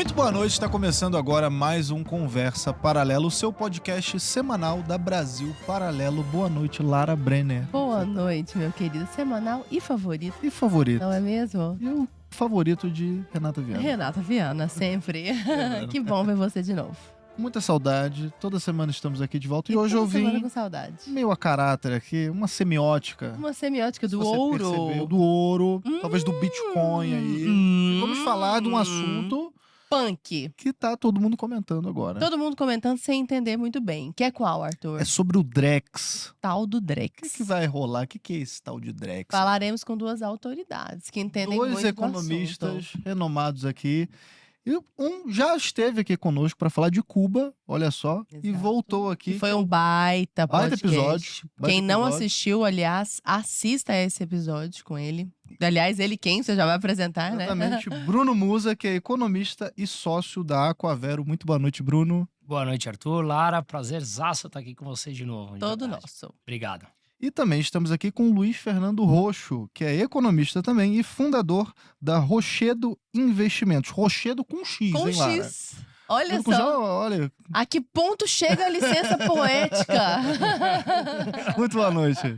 Muito boa noite, está começando agora mais um Conversa Paralelo, o seu podcast semanal da Brasil Paralelo. Boa noite, Lara Brenner. Boa noite, meu querido. Semanal e favorito. E favorito? Não é mesmo? E o favorito de Renata Viana. Renata Viana, sempre. Que bom ver você de novo. Muita saudade, toda semana estamos aqui de volta. E hoje eu semana vim com saudade. meio a caráter aqui, uma semiótica. Uma semiótica do Se você ouro. percebeu, do ouro, talvez do Bitcoin aí. Vamos falar de um assunto punk. que tá todo mundo comentando agora. Todo mundo comentando sem entender muito bem. Que é qual, Arthur? É sobre o Drex. Tal do O Drex. que vai rolar? O que é esse tal de Drex? Falaremos com duas autoridades que entendem Dois muito do economistas assunto. renomados aqui. E um já esteve aqui conosco para falar de Cuba, olha só, e Exato. voltou aqui. Que foi um baita podcast. episódio. Quem não assistiu, aliás, assista a esse episódio com ele. Aliás, ele quem? Você já vai apresentar, né? Exatamente. Bruno Musa, que é economista e sócio da Aquavero. Muito boa noite, Bruno. Boa noite, Arthur. Lara, prazerzaço estar aqui com vocês de novo. Todo nosso. Obrigado. E também estamos aqui com o Luiz Fernando Roxo, que é economista também e fundador da Rochedo Investimentos. Rochedo com X, Com hein, Lara? X. Olha Com só. olha. A que ponto chega a licença poética? Muito boa noite.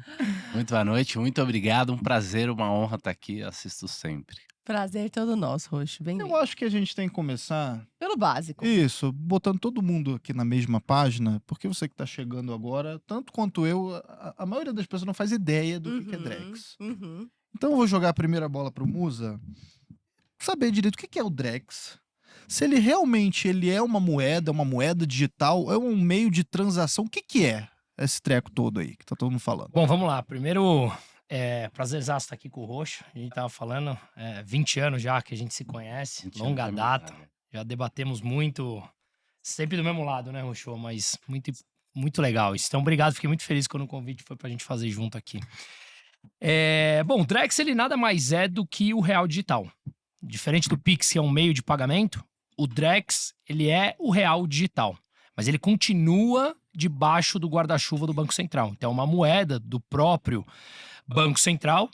Muito boa noite, muito obrigado. Um prazer, uma honra estar aqui. Assisto sempre. Prazer todo nosso, Roxo. Eu Bem-vindo. acho que a gente tem que começar Pelo básico. isso, botando todo mundo aqui na mesma página, porque você que tá chegando agora, tanto quanto eu, a maioria das pessoas não faz ideia do que é Drex. Uhum. Então eu vou jogar a primeira bola pro Musa, saber direito o que é o Drex. Se ele realmente é uma moeda digital, é um meio de transação, o que é esse treco todo aí que tá todo mundo falando? Bom, vamos lá. Primeiro, prazerzaço estar aqui com o Roxo. A gente tava falando, 20 anos já que a gente se conhece, 20 longa anos é data. muito, né? Já debatemos muito, sempre do mesmo lado, né, Roxo? Mas muito legal isso. Então, obrigado. Fiquei muito feliz quando o convite foi pra gente fazer junto aqui. Bom, o Drex, ele nada mais é do que o real digital. Diferente do Pix, que é um meio de pagamento, o Drex, ele é o real digital. Mas ele continua debaixo do guarda-chuva do Banco Central. Então, é uma moeda do próprio Banco Central,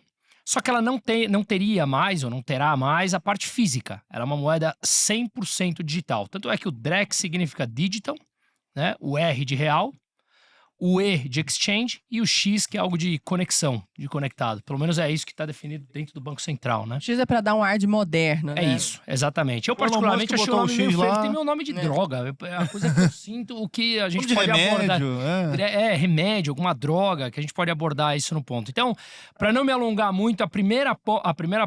só que ela não teria mais, ou não terá mais, a parte física. Ela é uma moeda 100% digital. Tanto é que o Drex significa digital, né? O R de real, o E de exchange e o X, que é algo de conexão, de conectado. Pelo menos é isso que está definido dentro do Banco Central, né? X é pra dar um ar de moderno, né? É isso, exatamente. Eu O Elon particularmente Musk achei o botou nome o meio X feio, lá. tem meu nome de É. droga. É a coisa que eu sinto, o que a gente De pode abordar. remédio, Remédio, alguma droga, que a gente pode abordar isso no ponto. Então, para não me alongar muito, a primeira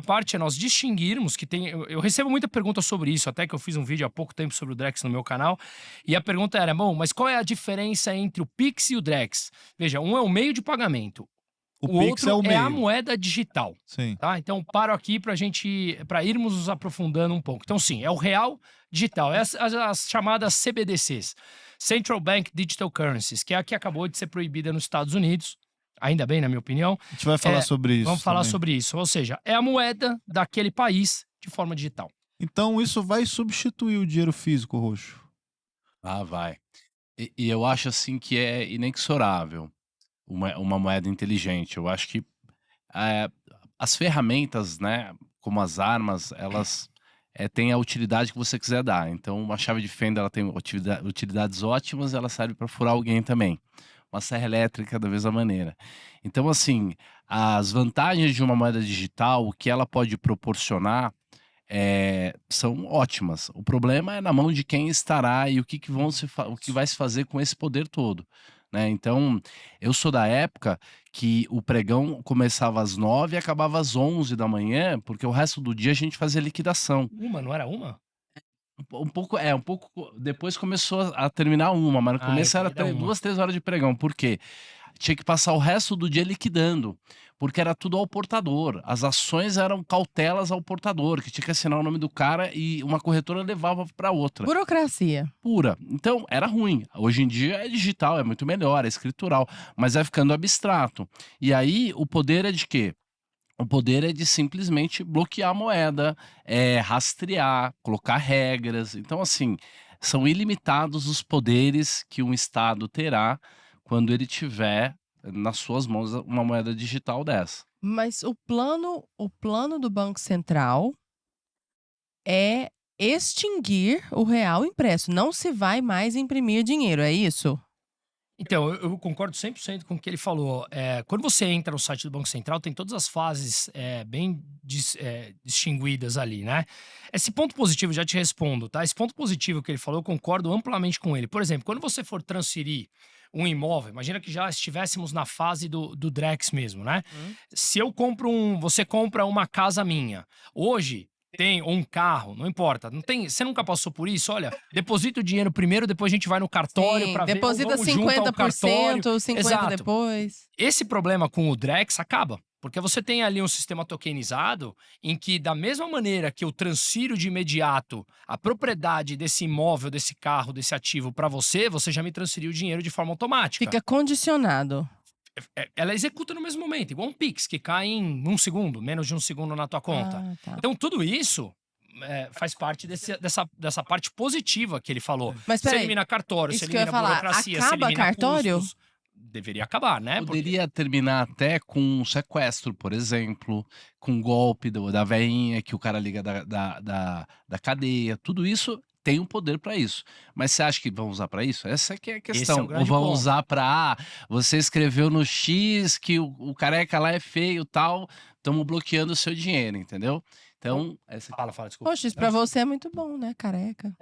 parte é nós distinguirmos que tem... Eu recebo muita pergunta sobre isso, até que eu fiz um vídeo há pouco tempo sobre o Drex no meu canal, e a pergunta era, bom, mas qual é a diferença entre o Pix e o Drex? Veja, um é o meio de pagamento, o Pix outro é o meio. a moeda digital. Sim. Tá? Então, paro aqui para irmos nos aprofundando um pouco. Então, sim, é o real digital, é as chamadas CBDCs, Central Bank Digital Currencies, que é a que acabou de ser proibida nos Estados Unidos, ainda bem, na minha opinião. A gente vai falar sobre isso. Vamos falar também. sobre isso, ou seja, é a moeda daquele país de forma digital. Então isso vai substituir o dinheiro físico, Roxo. Ah, vai. E eu acho assim que é inexorável uma moeda inteligente. Eu acho que as ferramentas, né, como as armas, elas têm a utilidade que você quiser dar. Então, uma chave de fenda ela tem utilidades ótimas, ela serve para furar alguém também. Uma serra elétrica da mesma maneira. Então, assim, as vantagens de uma moeda digital, o que ela pode proporcionar, são ótimas. O problema é na mão de quem estará e o que vai se fazer com esse poder todo, né? Então, eu sou da época que o pregão começava às 9 e acabava às 11 da manhã, porque o resto do dia a gente fazia liquidação. Não era uma? Um pouco depois começou a terminar uma, mas no começo eu era queria dar uma. 2, 3 horas de pregão. Por quê? Tinha que passar o resto do dia liquidando, porque era tudo ao portador. As ações eram cautelas ao portador, que tinha que assinar o nome do cara e uma corretora levava para outra. Burocracia. Pura. Então, era ruim. Hoje em dia é digital, é muito melhor, é escritural, mas vai ficando abstrato. E aí, o poder é de quê? O poder é de simplesmente bloquear a moeda, rastrear, colocar regras. Então, assim, são ilimitados os poderes que um Estado terá quando ele tiver nas suas mãos uma moeda digital dessa. Mas o plano do Banco Central é extinguir o real impresso. Não se vai mais imprimir dinheiro, é isso? Então, eu concordo 100% com o que ele falou. Quando você entra no site do Banco Central, tem todas as fases bem distinguidas ali, né? Esse ponto positivo, já te respondo, tá? Esse ponto positivo que ele falou, eu concordo amplamente com ele. Por exemplo, quando você for transferir um imóvel, imagina que já estivéssemos na fase do Drex mesmo, né? Se eu compro você compra uma casa minha, hoje ou um carro, não importa. Não tem, você nunca passou por isso? Olha, deposita o dinheiro primeiro, depois a gente vai no cartório Sim, para ver, ou deposita vamos junto ao cartório. 50%, 50% Exato. depois. Esse problema com o Drex acaba, porque você tem ali um sistema tokenizado em que, da mesma maneira que eu transfiro de imediato a propriedade desse imóvel, desse carro, desse ativo para você, você já me transferiu o dinheiro de forma automática. Fica condicionado. Ela executa no mesmo momento, igual um Pix, que cai em 1 segundo, menos de 1 segundo na tua conta. Ah, tá. Então, tudo isso faz parte dessa parte positiva que ele falou. Mas Você peraí, elimina cartório, isso você que eu ia elimina falar, burocracia, você acaba elimina cartório? custos. Deveria acabar, né? Poderia terminar até com um sequestro, por exemplo, com um golpe da veinha que o cara liga da cadeia. Tudo isso tem um poder para isso. Mas você acha que vão usar para isso? Essa que é a Esse é questão. o Ou grande vão ponto. usar para você escreveu no X que o careca lá é feio e tal, estamos bloqueando o seu dinheiro, entendeu? Então, essa Fala, desculpa. Poxa, isso pra você é muito bom, né? Careca.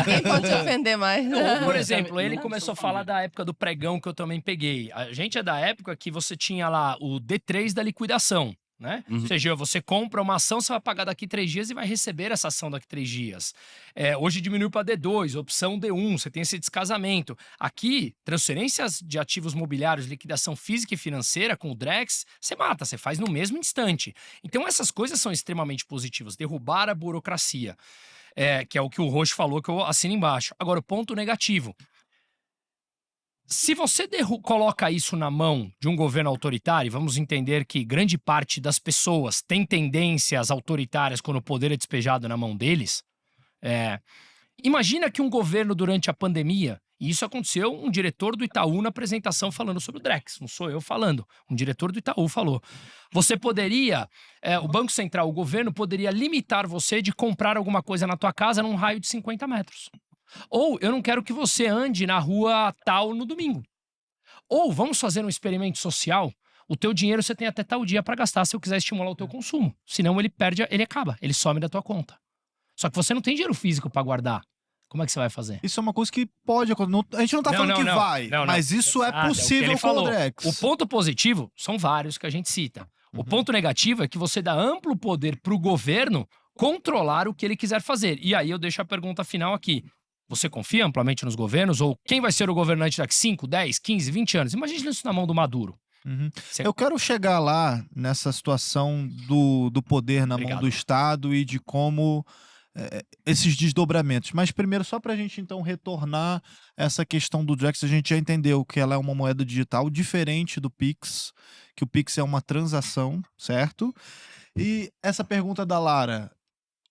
Ninguém pode te ofender mais. Ou, por Não, exemplo, ele não começou a sou falar ofendido. da época do pregão que eu também peguei. A gente é da época que você tinha lá o D3 da liquidação, né? Ou seja, você compra uma ação, você vai pagar daqui 3 dias e vai receber essa ação daqui 3 dias. Hoje diminuiu para D2, opção D1, você tem esse descasamento. Aqui, transferências de ativos mobiliários, liquidação física e financeira com o Drex, você mata, você faz no mesmo instante. Então essas coisas são extremamente positivas. Derrubar a burocracia. Que é o que o Roche falou, que eu assino embaixo. Agora, o ponto negativo. Se você coloca isso na mão de um governo autoritário, vamos entender que grande parte das pessoas tem tendências autoritárias quando o poder é despejado na mão deles. Imagina que um governo durante a pandemia, e isso aconteceu, um diretor do Itaú na apresentação falando sobre o Drex, não sou eu falando, um diretor do Itaú falou. Você poderia, o Banco Central, o governo poderia limitar você de comprar alguma coisa na tua casa num raio de 50 metros. Ou eu não quero que você ande na rua tal no domingo. Ou vamos fazer um experimento social. O teu dinheiro você tem até tal dia para gastar se eu quiser estimular o teu consumo. Senão ele acaba, ele some da tua conta. Só que você não tem dinheiro físico para guardar. Como é que você vai fazer? Isso é uma coisa que pode acontecer. A gente não tá falando que vai, mas isso é Exato, o que possível ele com o falou. Drex. O ponto positivo são vários que a gente cita. O ponto negativo é que você dá amplo poder pro governo controlar o que ele quiser fazer. E aí eu deixo a pergunta final aqui. Você confia amplamente nos governos? Ou quem vai ser o governante daqui 5, 10, 15, 20 anos? Imagina isso na mão do Maduro. Eu quero chegar lá nessa situação do poder na mão Obrigado. do Estado e de como esses desdobramentos. Mas primeiro, só para a gente então retornar essa questão do Drex, a gente já entendeu que ela é uma moeda digital diferente do Pix, que o Pix é uma transação, certo? E essa pergunta da Lara,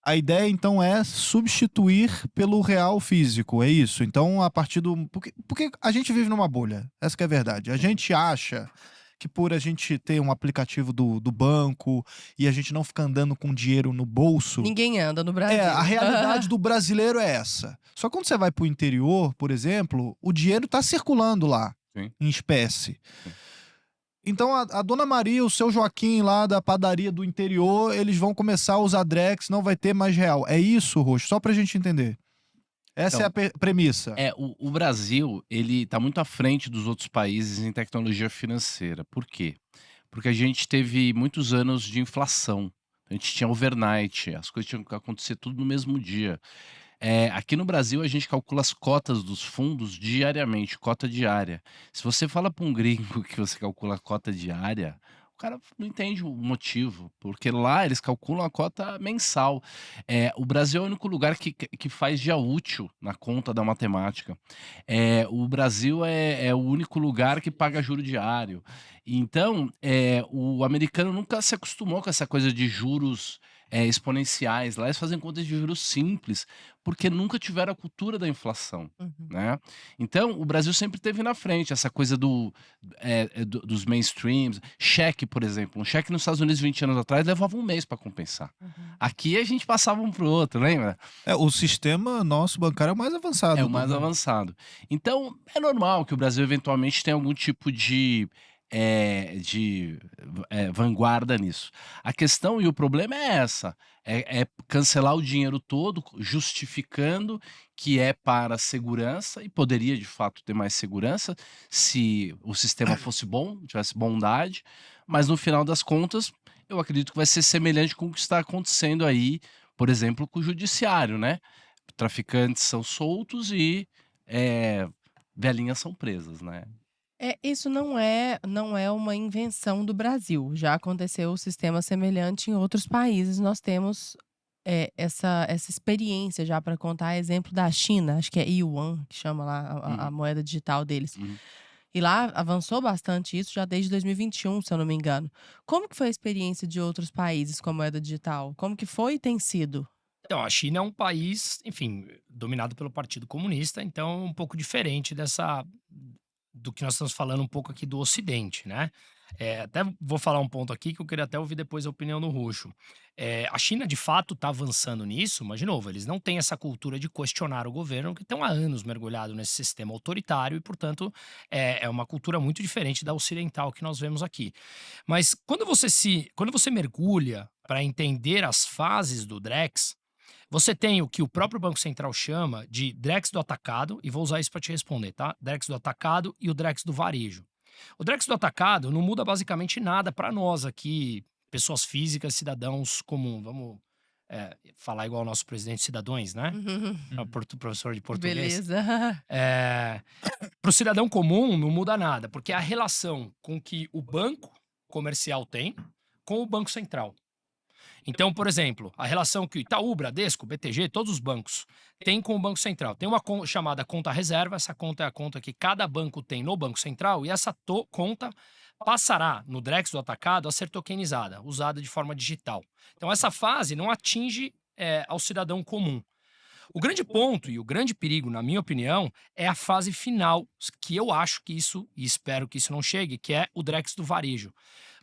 a ideia então é substituir pelo real físico, é isso? Então, a partir do... Porque a gente vive numa bolha, essa que é a verdade. A gente acha que por a gente ter um aplicativo do banco e a gente não ficar andando com dinheiro no bolso... Ninguém anda no Brasil. a realidade do brasileiro é essa. Só que quando você vai pro interior, por exemplo, o dinheiro tá circulando lá, Sim. em espécie. Então a Dona Maria, o seu Joaquim lá da padaria do interior, eles vão começar a usar Drex, não vai ter mais real. É isso, Roxo? Só pra gente entender. Essa Então, é a premissa. O Brasil, ele tá muito à frente dos outros países em tecnologia financeira. Por quê? Porque a gente teve muitos anos de inflação. A gente tinha overnight, as coisas tinham que acontecer tudo no mesmo dia. Aqui no Brasil, a gente calcula as cotas dos fundos diariamente, cota diária. Se você fala para um gringo que você calcula a cota diária, o cara não entende o motivo, porque lá eles calculam a cota mensal. O Brasil é o único lugar que faz dia útil na conta da matemática. O Brasil é o único lugar que paga juro diário. Então, o americano nunca se acostumou com essa coisa de juros exponenciais. Lá eles fazem contas de juros simples, porque nunca tiveram a cultura da inflação, Uhum. né? Então, o Brasil sempre teve na frente essa coisa dos mainstreams. Cheque, por exemplo. Um cheque nos Estados Unidos 20 anos atrás levava um mês para compensar. Uhum. Aqui a gente passava um pro outro, lembra? O sistema nosso bancário é o mais avançado. É o mais avançado. Então, é normal que o Brasil eventualmente tenha algum tipo de vanguarda nisso. A questão e o problema é essa: é cancelar o dinheiro todo, justificando que é para a segurança, e poderia de fato ter mais segurança se o sistema fosse bom, tivesse bondade, mas no final das contas, eu acredito que vai ser semelhante com o que está acontecendo aí, por exemplo, com o judiciário, né? Traficantes são soltos e velhinhas são presas, né? Isso não é uma invenção do Brasil, já aconteceu um sistema semelhante em outros países, nós temos, essa experiência já para contar, exemplo da China, acho que é Yuan, que chama lá a Uhum. moeda digital deles. Uhum. E lá avançou bastante isso já desde 2021, se eu não me engano. Como que foi a experiência de outros países com a moeda digital? Como que foi e tem sido? Então, a China é um país, enfim, dominado pelo Partido Comunista, então um pouco diferente do que nós estamos falando um pouco aqui do Ocidente, né? Até vou falar um ponto aqui que eu queria até ouvir depois a opinião do Ruxo. A China, de fato, está avançando nisso, mas, de novo, eles não têm essa cultura de questionar o governo, que estão há anos mergulhados nesse sistema autoritário e, portanto, é uma cultura muito diferente da ocidental que nós vemos aqui. Mas quando você mergulha para entender as fases do Drex, você tem o que o próprio Banco Central chama de Drex do atacado, e vou usar isso para te responder, tá? Drex do atacado e o Drex do varejo. O Drex do atacado não muda basicamente nada para nós aqui, pessoas físicas, cidadãos comuns. Vamos falar igual o nosso presidente Cidadões, né? É o professor de português. Beleza. Para o cidadão comum não muda nada, porque é a relação com que o banco comercial tem com o Banco Central. Então, por exemplo, a relação que o Itaú, Bradesco, BTG, todos os bancos têm com o Banco Central. Tem uma chamada conta reserva, essa conta é a conta que cada banco tem no Banco Central, e essa conta passará no Drex do atacado a ser tokenizada, usada de forma digital. Então, essa fase não atinge ao cidadão comum. O grande ponto e o grande perigo, na minha opinião, é a fase final, que eu acho que isso, e espero que isso não chegue, que é o Drex do varejo.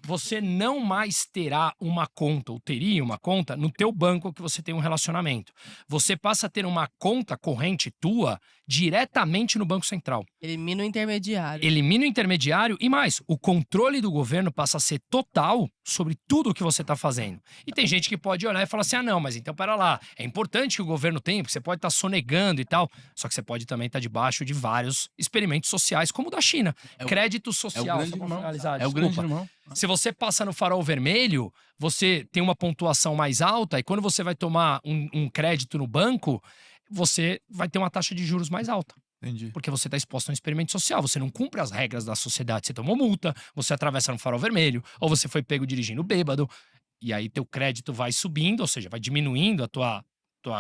Você não mais terá uma conta, ou teria uma conta, no teu banco que você tem um relacionamento. Você passa a ter uma conta corrente tua diretamente no Banco Central. Elimina o intermediário. Elimina o intermediário e mais, o controle do governo passa a ser total sobre tudo o que você está fazendo. E tem gente que pode olhar e falar assim, não, mas então pera lá, é importante que o governo tenha, porque você pode estar sonegando e tal, só que você pode também estar debaixo de vários experimentos sociais, como o da China. Crédito social, grande só pra irmão. finalizar, É o grande desculpa. irmão. Se você passa no farol vermelho, você tem uma pontuação mais alta e quando você vai tomar um crédito no banco, você vai ter uma taxa de juros mais alta. Entendi. Porque você está exposto a um experimento social, você não cumpre as regras da sociedade, você tomou multa, você atravessa no farol vermelho, ou você foi pego dirigindo bêbado, e aí teu crédito vai subindo, ou seja, vai diminuindo a tua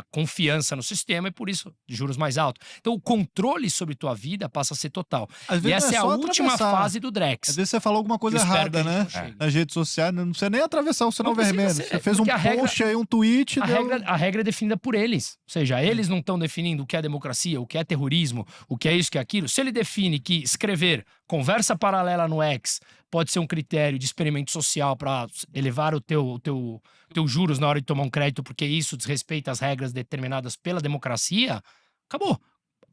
confiança no sistema e por isso juros mais altos. Então o controle sobre tua vida passa a ser total. Às E vezes essa não é a só última atravessar. fase do Drex. Às vezes você falou alguma coisa Eu espero que errada, a gente né? não chegue. Nas redes sociais, não precisa nem atravessar o sinal Não precisa vermelho. ser, Você fez um porque a regra- post aí, um tweet, A regra é definida por eles. Ou seja, eles não estão definindo o que é democracia, o que é terrorismo, o que é isso, o que é aquilo. Se ele define que escrever conversa paralela no X pode ser um critério de experimento social para elevar o teu juros na hora de tomar um crédito, porque isso desrespeita as regras determinadas pela democracia, acabou.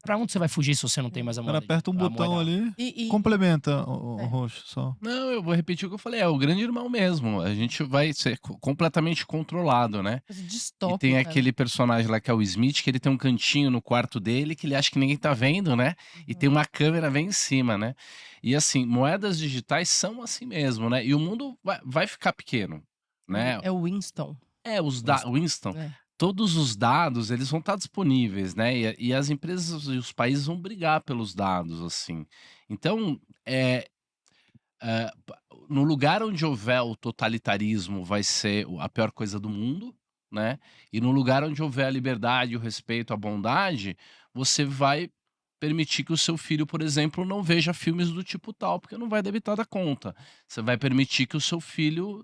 Pra onde você vai fugir se você não tem mais a o cara moeda? aperta um botão ali, E complementa o roxo só. Não, eu vou repetir o que eu falei, é o grande irmão mesmo. A gente vai ser completamente controlado, né? coisa E distópica. tem aquele personagem lá que é o Smith, que ele tem um cantinho no quarto dele que ele acha que ninguém tá vendo, né? E tem uma câmera bem em cima, né? E assim, moedas digitais são assim mesmo, né? E o mundo vai ficar pequeno, né? É o Winston. Winston, É. todos os dados, eles vão estar disponíveis, né? E as empresas e os países vão brigar pelos dados, assim. Então, no lugar onde houver o totalitarismo vai ser a pior coisa do mundo, né? E no lugar onde houver a liberdade, o respeito, a bondade, você vai permitir que o seu filho, por exemplo, não veja filmes do tipo tal, porque não vai debitar da conta. Você vai permitir que o seu filho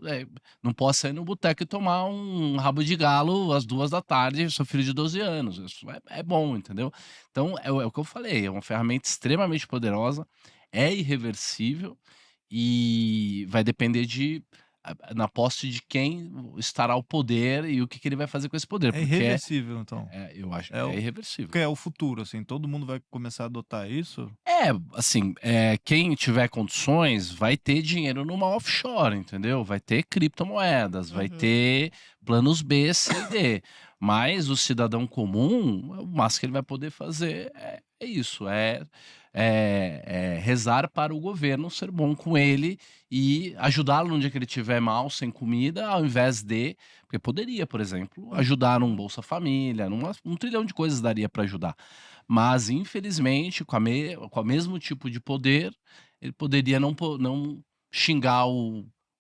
não possa ir no boteco e tomar um rabo de galo às 2 da tarde, seu filho de 12 anos. Isso é bom, entendeu? Então, é o que eu falei, é uma ferramenta extremamente poderosa, é irreversível e vai depender na posse de quem estará o poder e o que ele vai fazer com esse poder, É porque irreversível, então. eu acho que É é o irreversível. Porque é o futuro, assim, todo mundo vai começar a adotar isso? Assim, quem tiver condições vai ter dinheiro numa offshore, entendeu? Vai ter criptomoedas, vai Uhum. ter planos B, C e D. Mas o cidadão comum, o máximo que ele vai poder fazer é isso, rezar para o governo ser bom com ele e ajudá-lo no dia que ele estiver mal, sem comida, ao invés de. Porque poderia, por exemplo, ajudar num Bolsa Família, um trilhão de coisas daria para ajudar. Mas, infelizmente, com o mesmo tipo de poder, ele poderia não xingar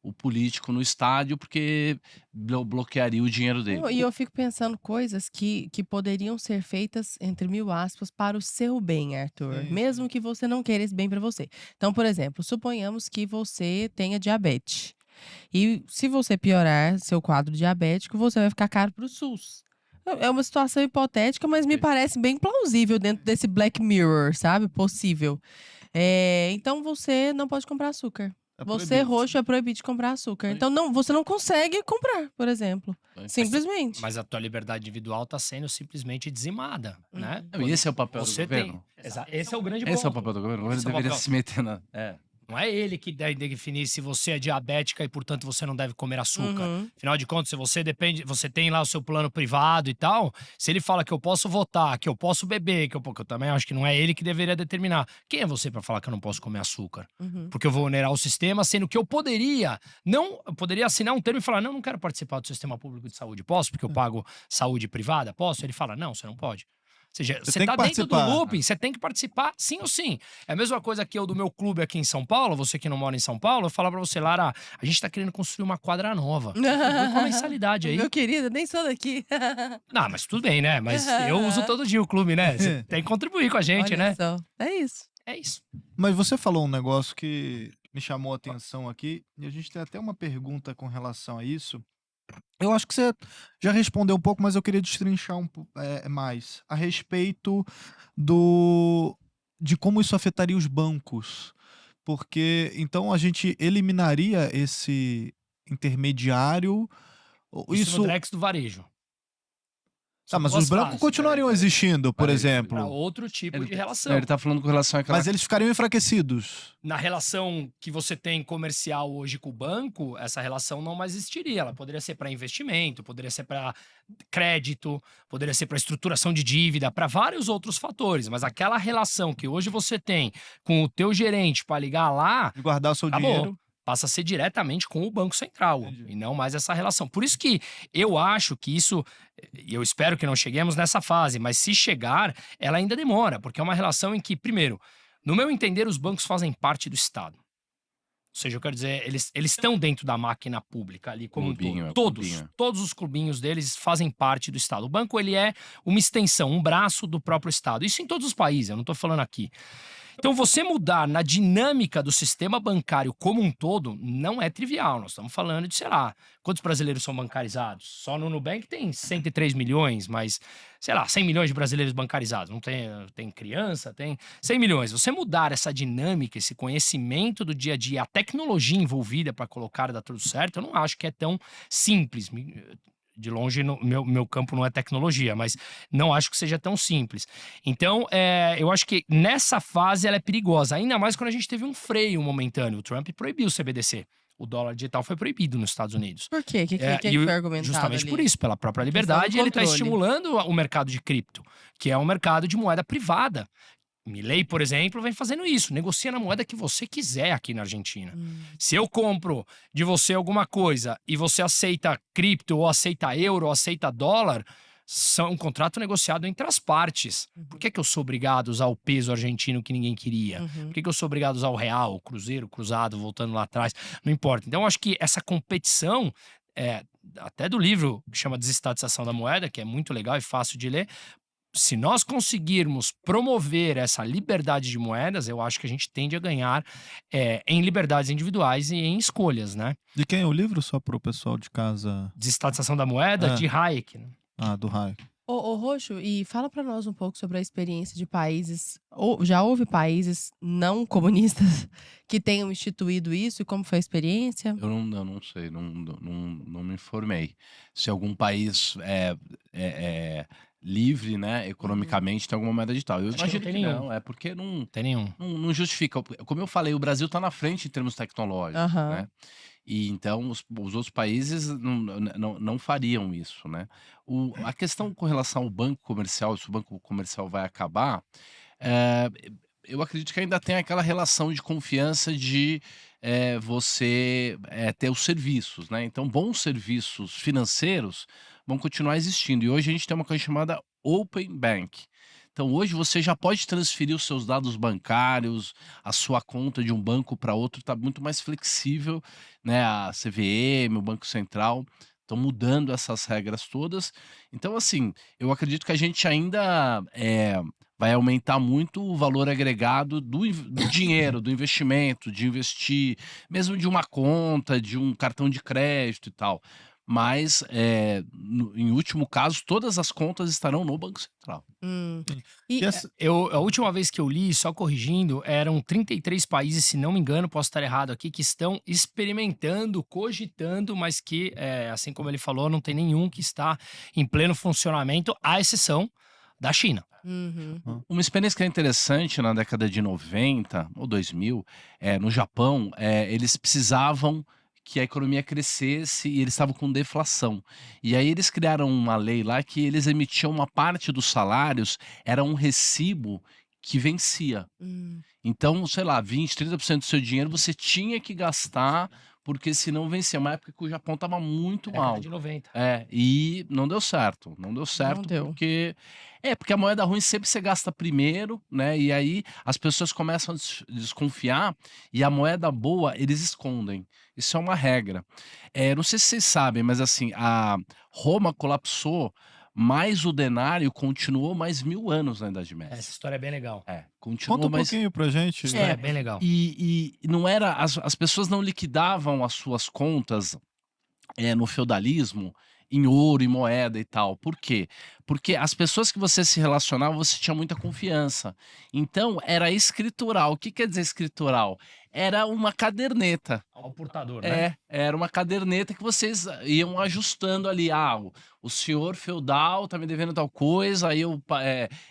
o político no estádio, porque bloquearia o dinheiro dele. Não, e eu fico pensando coisas que poderiam ser feitas, entre mil aspas, para o seu bem, Arthur. Sim, Mesmo sim. que você não queira esse bem para você. Então, por exemplo, suponhamos que você tenha diabetes. E se você piorar seu quadro diabético, você vai ficar caro para o SUS. É uma situação hipotética, mas me Sim. parece bem plausível dentro desse Black Mirror, sabe? Possível. Então você não pode comprar açúcar. É Você proibido. roxo é proibido de comprar açúcar. Sim. Então você não consegue comprar, por exemplo. Simplesmente. Mas a tua liberdade individual está sendo simplesmente dizimada, né? Uhum. Não, e esse é o papel do Você governo? Esse é o grande Esse é o ponto. papel do governo? O governo Esse é o deveria papel. se meter na. Não é ele que deve definir se você é diabética e, portanto, você não deve comer açúcar. Uhum. Afinal de contas, se você você tem lá o seu plano privado e tal, se ele fala que eu posso votar, que eu posso beber, que eu também acho que não é ele que deveria determinar. Quem é você para falar que eu não posso comer açúcar? Uhum. Porque eu vou onerar o sistema, sendo que eu poderia assinar um termo e falar: não quero participar do sistema público de saúde. Posso? Porque eu pago saúde privada? Posso? Ele fala: não, você não pode. Ou seja, você tem que tá dentro do participar. looping, você tem que participar sim ou sim. É a mesma coisa que eu do meu clube aqui em São Paulo, você que não mora em São Paulo, eu falo pra você, Lara, a gente tá querendo construir uma quadra nova. Qual a mensalidade aí? Meu querido, nem sou daqui. Não, mas tudo bem, né? Mas eu uso todo dia o clube, né? Você tem que contribuir com a gente, Olha né? só. É isso. É isso. Mas você falou um negócio que me chamou a atenção aqui, e a gente tem até uma pergunta com relação a isso. Eu acho que você já respondeu um pouco, mas eu queria destrinchar mais a respeito de como isso afetaria os bancos. Porque então a gente eliminaria esse intermediário. Isso no Drex do varejo. Tá, São mas duas os bancos fases. continuariam existindo, por Peraí, exemplo. Pra outro tipo de relação. Ele tá falando com relação àquela. Mas eles ficariam enfraquecidos. Na relação que você tem comercial hoje com o banco, essa relação não mais existiria. Ela poderia ser para investimento, poderia ser para crédito, poderia ser para estruturação de dívida, para vários outros fatores. Mas aquela relação que hoje você tem com o teu gerente para ligar lá, De guardar o seu acabou. dinheiro. Passa a ser diretamente com o Banco Central. Entendi. E não mais essa relação. Por isso que eu acho que isso, e eu espero que não cheguemos nessa fase, mas se chegar, ela ainda demora, porque é uma relação em que, primeiro, no meu entender, os bancos fazem parte do Estado. Ou seja, eu quero dizer, eles estão dentro da máquina pública ali como Clubinho, um é todo. clubinho. Todos os clubinhos deles fazem parte do Estado. O banco, ele é uma extensão, um braço do próprio Estado. Isso em todos os países, eu não estou falando aqui. Então, você mudar na dinâmica do sistema bancário como um todo não é trivial. Nós estamos falando de, sei lá, quantos brasileiros são bancarizados? Só no Nubank tem 103 milhões, mas, sei lá, 100 milhões de brasileiros bancarizados. Não tem criança, tem 100 milhões. Você mudar essa dinâmica, esse conhecimento do dia a dia, a tecnologia envolvida para colocar dar tudo certo, eu não acho que é tão simples. De longe, meu campo não é tecnologia, mas não acho que seja tão simples. Então, eu acho que nessa fase ela é perigosa, ainda mais quando a gente teve um freio momentâneo. O Trump proibiu o CBDC. O dólar digital foi proibido nos Estados Unidos. Por quê? O que foi argumentado Justamente ali? por isso, pela própria A questão do liberdade, ele está controle. estimulando o mercado de cripto, que é um mercado de moeda privada. Milei, por exemplo, vem fazendo isso. Negocia na moeda que você quiser aqui na Argentina. Se eu compro de você alguma coisa e você aceita cripto, ou aceita euro, ou aceita dólar, são um contrato negociado entre as partes. Por que eu sou obrigado a usar o peso argentino que ninguém queria? Por que eu sou obrigado a usar o real, o cruzeiro, cruzado, voltando lá atrás? Não importa. Então, eu acho que essa competição, até do livro que chama Desestatização da Moeda, que é muito legal e fácil de ler, se nós conseguirmos promover essa liberdade de moedas, eu acho que a gente tende a ganhar em liberdades individuais e em escolhas, né? De quem é o livro, só para o pessoal de casa? Desestatização da moeda, de Hayek, né? Ah, do Hayek. Ô, Roxo, e fala pra nós um pouco sobre a experiência de países. Já houve países não comunistas que tenham instituído isso e como foi a experiência? Eu não sei, não me informei. Se algum país é livre, né, economicamente, tem alguma moeda digital. Eu Acho que não imagino tem que nenhum. não, porque não, Tem nenhum. não justifica. Como eu falei, o Brasil está na frente em termos tecnológicos, Aham. né? E então os outros países não fariam isso, né? A questão com relação ao banco comercial, se o banco comercial vai acabar, eh, eu acredito que ainda tem aquela relação de confiança de você ter os serviços, né? Então, bons serviços financeiros vão continuar existindo. E hoje a gente tem uma coisa chamada Open Bank. Então, hoje você já pode transferir os seus dados bancários, a sua conta de um banco para outro, está muito mais flexível, né? A CVM, o Banco Central estão mudando essas regras todas. Então, assim, eu acredito que a gente ainda vai aumentar muito o valor agregado do dinheiro, do investimento, de investir, mesmo de uma conta, de um cartão de crédito e tal. Mas, em último caso, todas as contas estarão no Banco Central. Hum. E E essa- A última vez que eu li, só corrigindo, eram 33 países, se não me engano, posso estar errado aqui, que estão experimentando, cogitando, mas que, assim como ele falou, não tem nenhum que está em pleno funcionamento, à exceção da China. Uhum. Uma experiência que é interessante na década de 90 ou 2000, no Japão, eles precisavam que a economia crescesse e eles estavam com deflação. E aí eles criaram uma lei lá que eles emitiam uma parte dos salários, era um recibo que vencia. Hum. Então, sei lá, 20, 30% do seu dinheiro você tinha que gastar, porque senão vencia. Uma época que o Japão estava muito Década mal. de 90. E não deu certo. Não deu certo deu. porque porque a moeda ruim sempre você gasta primeiro, né? E aí as pessoas começam a desconfiar e a moeda boa eles escondem. Isso é uma regra. Não sei se vocês sabem, mas assim, a Roma colapsou, mas o denário continuou mais 1000 anos na Idade Média. Essa história é bem legal. Continuou Conta um mais. pouquinho pra gente. Essa história é bem legal. E não era. As pessoas não liquidavam as suas contas no feudalismo em ouro e moeda e tal. Por quê? Porque as pessoas que você se relacionava, você tinha muita confiança. Então, era escritural. O que quer dizer escritural? Era uma caderneta. Ao portador, né? Era uma caderneta que vocês iam ajustando ali. O senhor feudal tá me devendo tal coisa, aí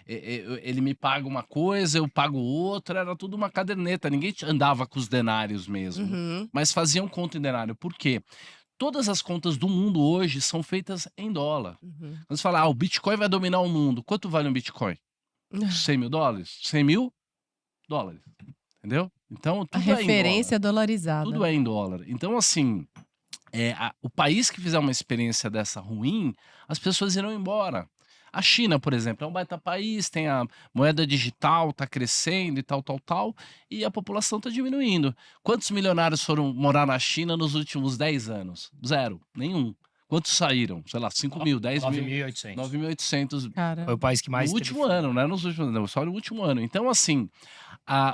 ele me paga uma coisa, eu pago outra. Era tudo uma caderneta. Ninguém andava com os denários mesmo. Uhum. Mas faziam conta em denário. Por quê? Todas as contas do mundo hoje são feitas em dólar. Uhum. Quando você fala, o Bitcoin vai dominar o mundo. Quanto vale um Bitcoin? $100 mil? $100 mil? Entendeu? Então, A tudo é em dólar. referência dolarizada. Tudo é em dólar. Então, assim, o país que fizer uma experiência dessa ruim, as pessoas irão embora. A China, por exemplo, é um baita país, tem a moeda digital, tá crescendo e tal, e a população tá diminuindo. Quantos milionários foram morar na China nos últimos 10 anos? Zero, nenhum. Quantos saíram? Sei lá, 5 mil, 10 mil, 9.800. 9.800 Cara. Foi o país que mais no teve último ano, não é nos últimos, não, só no último ano. Então, assim,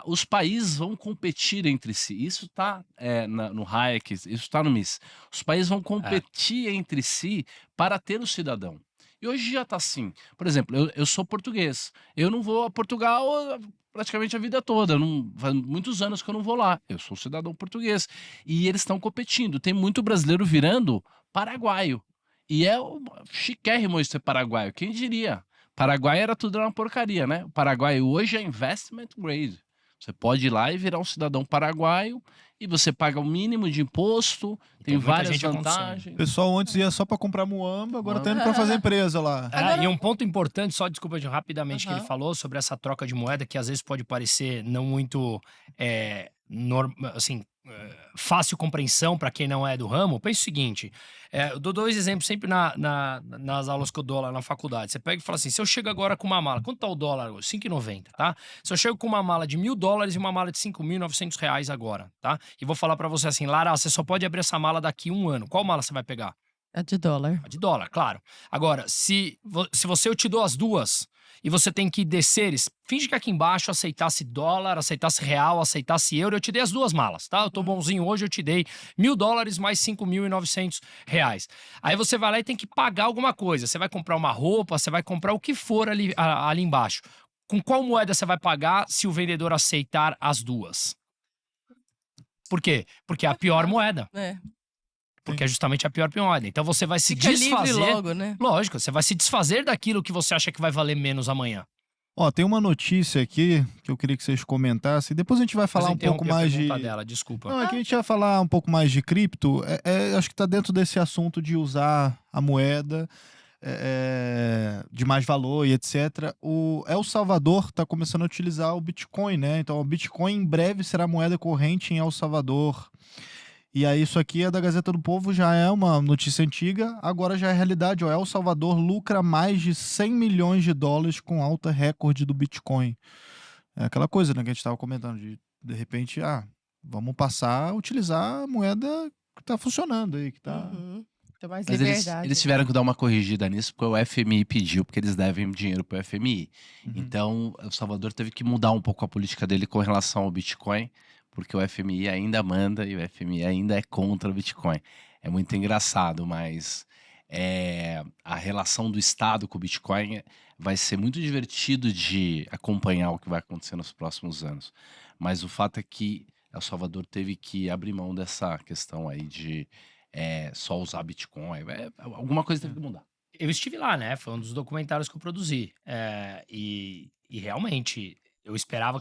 os países vão competir entre si. Isso está no Hayek, isso está no Mises. Os países vão competir entre si para ter o cidadão. E hoje já está assim. Por exemplo, eu sou português. Eu não vou a Portugal praticamente a vida toda. Faz muitos anos que eu não vou lá. Eu sou cidadão português. E eles estão competindo. Tem muito brasileiro virando paraguaio. E é chiquérrimo isso ser paraguaio. Quem diria? Paraguai era tudo uma porcaria, né? O Paraguai hoje é investment grade. Você pode ir lá e virar um cidadão paraguaio e você paga o mínimo de imposto, tem muita várias gente acontecendo. O vantagens. pessoal antes ia só pra comprar muamba, agora tá indo Muamba. pra fazer empresa lá. E um ponto importante, só desculpa rapidamente, que ele Aham. falou sobre essa troca de moeda, que às vezes pode parecer não muito fácil compreensão para quem não é do ramo. Pensa o seguinte: eu dou dois exemplos sempre nas aulas que eu dou lá na faculdade. Você pega e fala assim: se eu chego agora com uma mala, quanto tá o dólar hoje? R$5,90, tá? Se eu chego com uma mala de $1.000 e uma mala de R$5.900 agora, tá? E vou falar para você assim: Lara, você só pode abrir essa mala daqui 1 ano. Qual mala você vai pegar? É de dólar. A de dólar, claro. Agora, se eu te dou as duas, e você tem que descer. Finge que aqui embaixo aceitasse dólar, aceitasse real, aceitasse euro. Eu te dei as duas malas, tá? Eu tô bonzinho hoje, eu te dei $1.000 mais R$ 5.900. Aí você vai lá e tem que pagar alguma coisa. Você vai comprar uma roupa, você vai comprar o que for ali embaixo. Com qual moeda você vai pagar se o vendedor aceitar as duas? Por quê? Porque é a pior moeda. É. Porque é justamente a pior moeda. Então você vai se Fica desfazer. livre logo, né? Lógico, você vai se desfazer daquilo que você acha que vai valer menos amanhã. Ó, tem uma notícia aqui que eu queria que vocês comentassem. Depois a gente vai falar Mas um pouco interrompi a mais de. pergunta dela, desculpa. Não, é que a gente vai falar um pouco mais de cripto. Acho que tá dentro desse assunto de usar a moeda de mais valor e etc. O El Salvador está começando a utilizar o Bitcoin, né? Então o Bitcoin em breve será moeda corrente em El Salvador. E aí isso aqui é da Gazeta do Povo, já é uma notícia antiga, agora já é realidade. O El Salvador lucra mais de $100 milhões com alta recorde do Bitcoin. É aquela coisa, né, que a gente estava comentando, de repente, vamos passar a utilizar a moeda que está funcionando aí, que tá... Tem mais Mas liberdade. eles tiveram que dar uma corrigida nisso, porque o FMI pediu, porque eles devem dinheiro para o FMI. Então, o Salvador teve que mudar um pouco a política dele com relação ao Bitcoin, porque o FMI ainda manda e o FMI ainda é contra o Bitcoin. É muito engraçado, mas a relação do Estado com o Bitcoin vai ser muito divertido de acompanhar o que vai acontecer nos próximos anos. Mas o fato é que El Salvador teve que abrir mão dessa questão aí de só usar Bitcoin. Alguma coisa teve que mudar. Eu estive lá, né? Foi um dos documentários que eu produzi. E realmente, eu esperava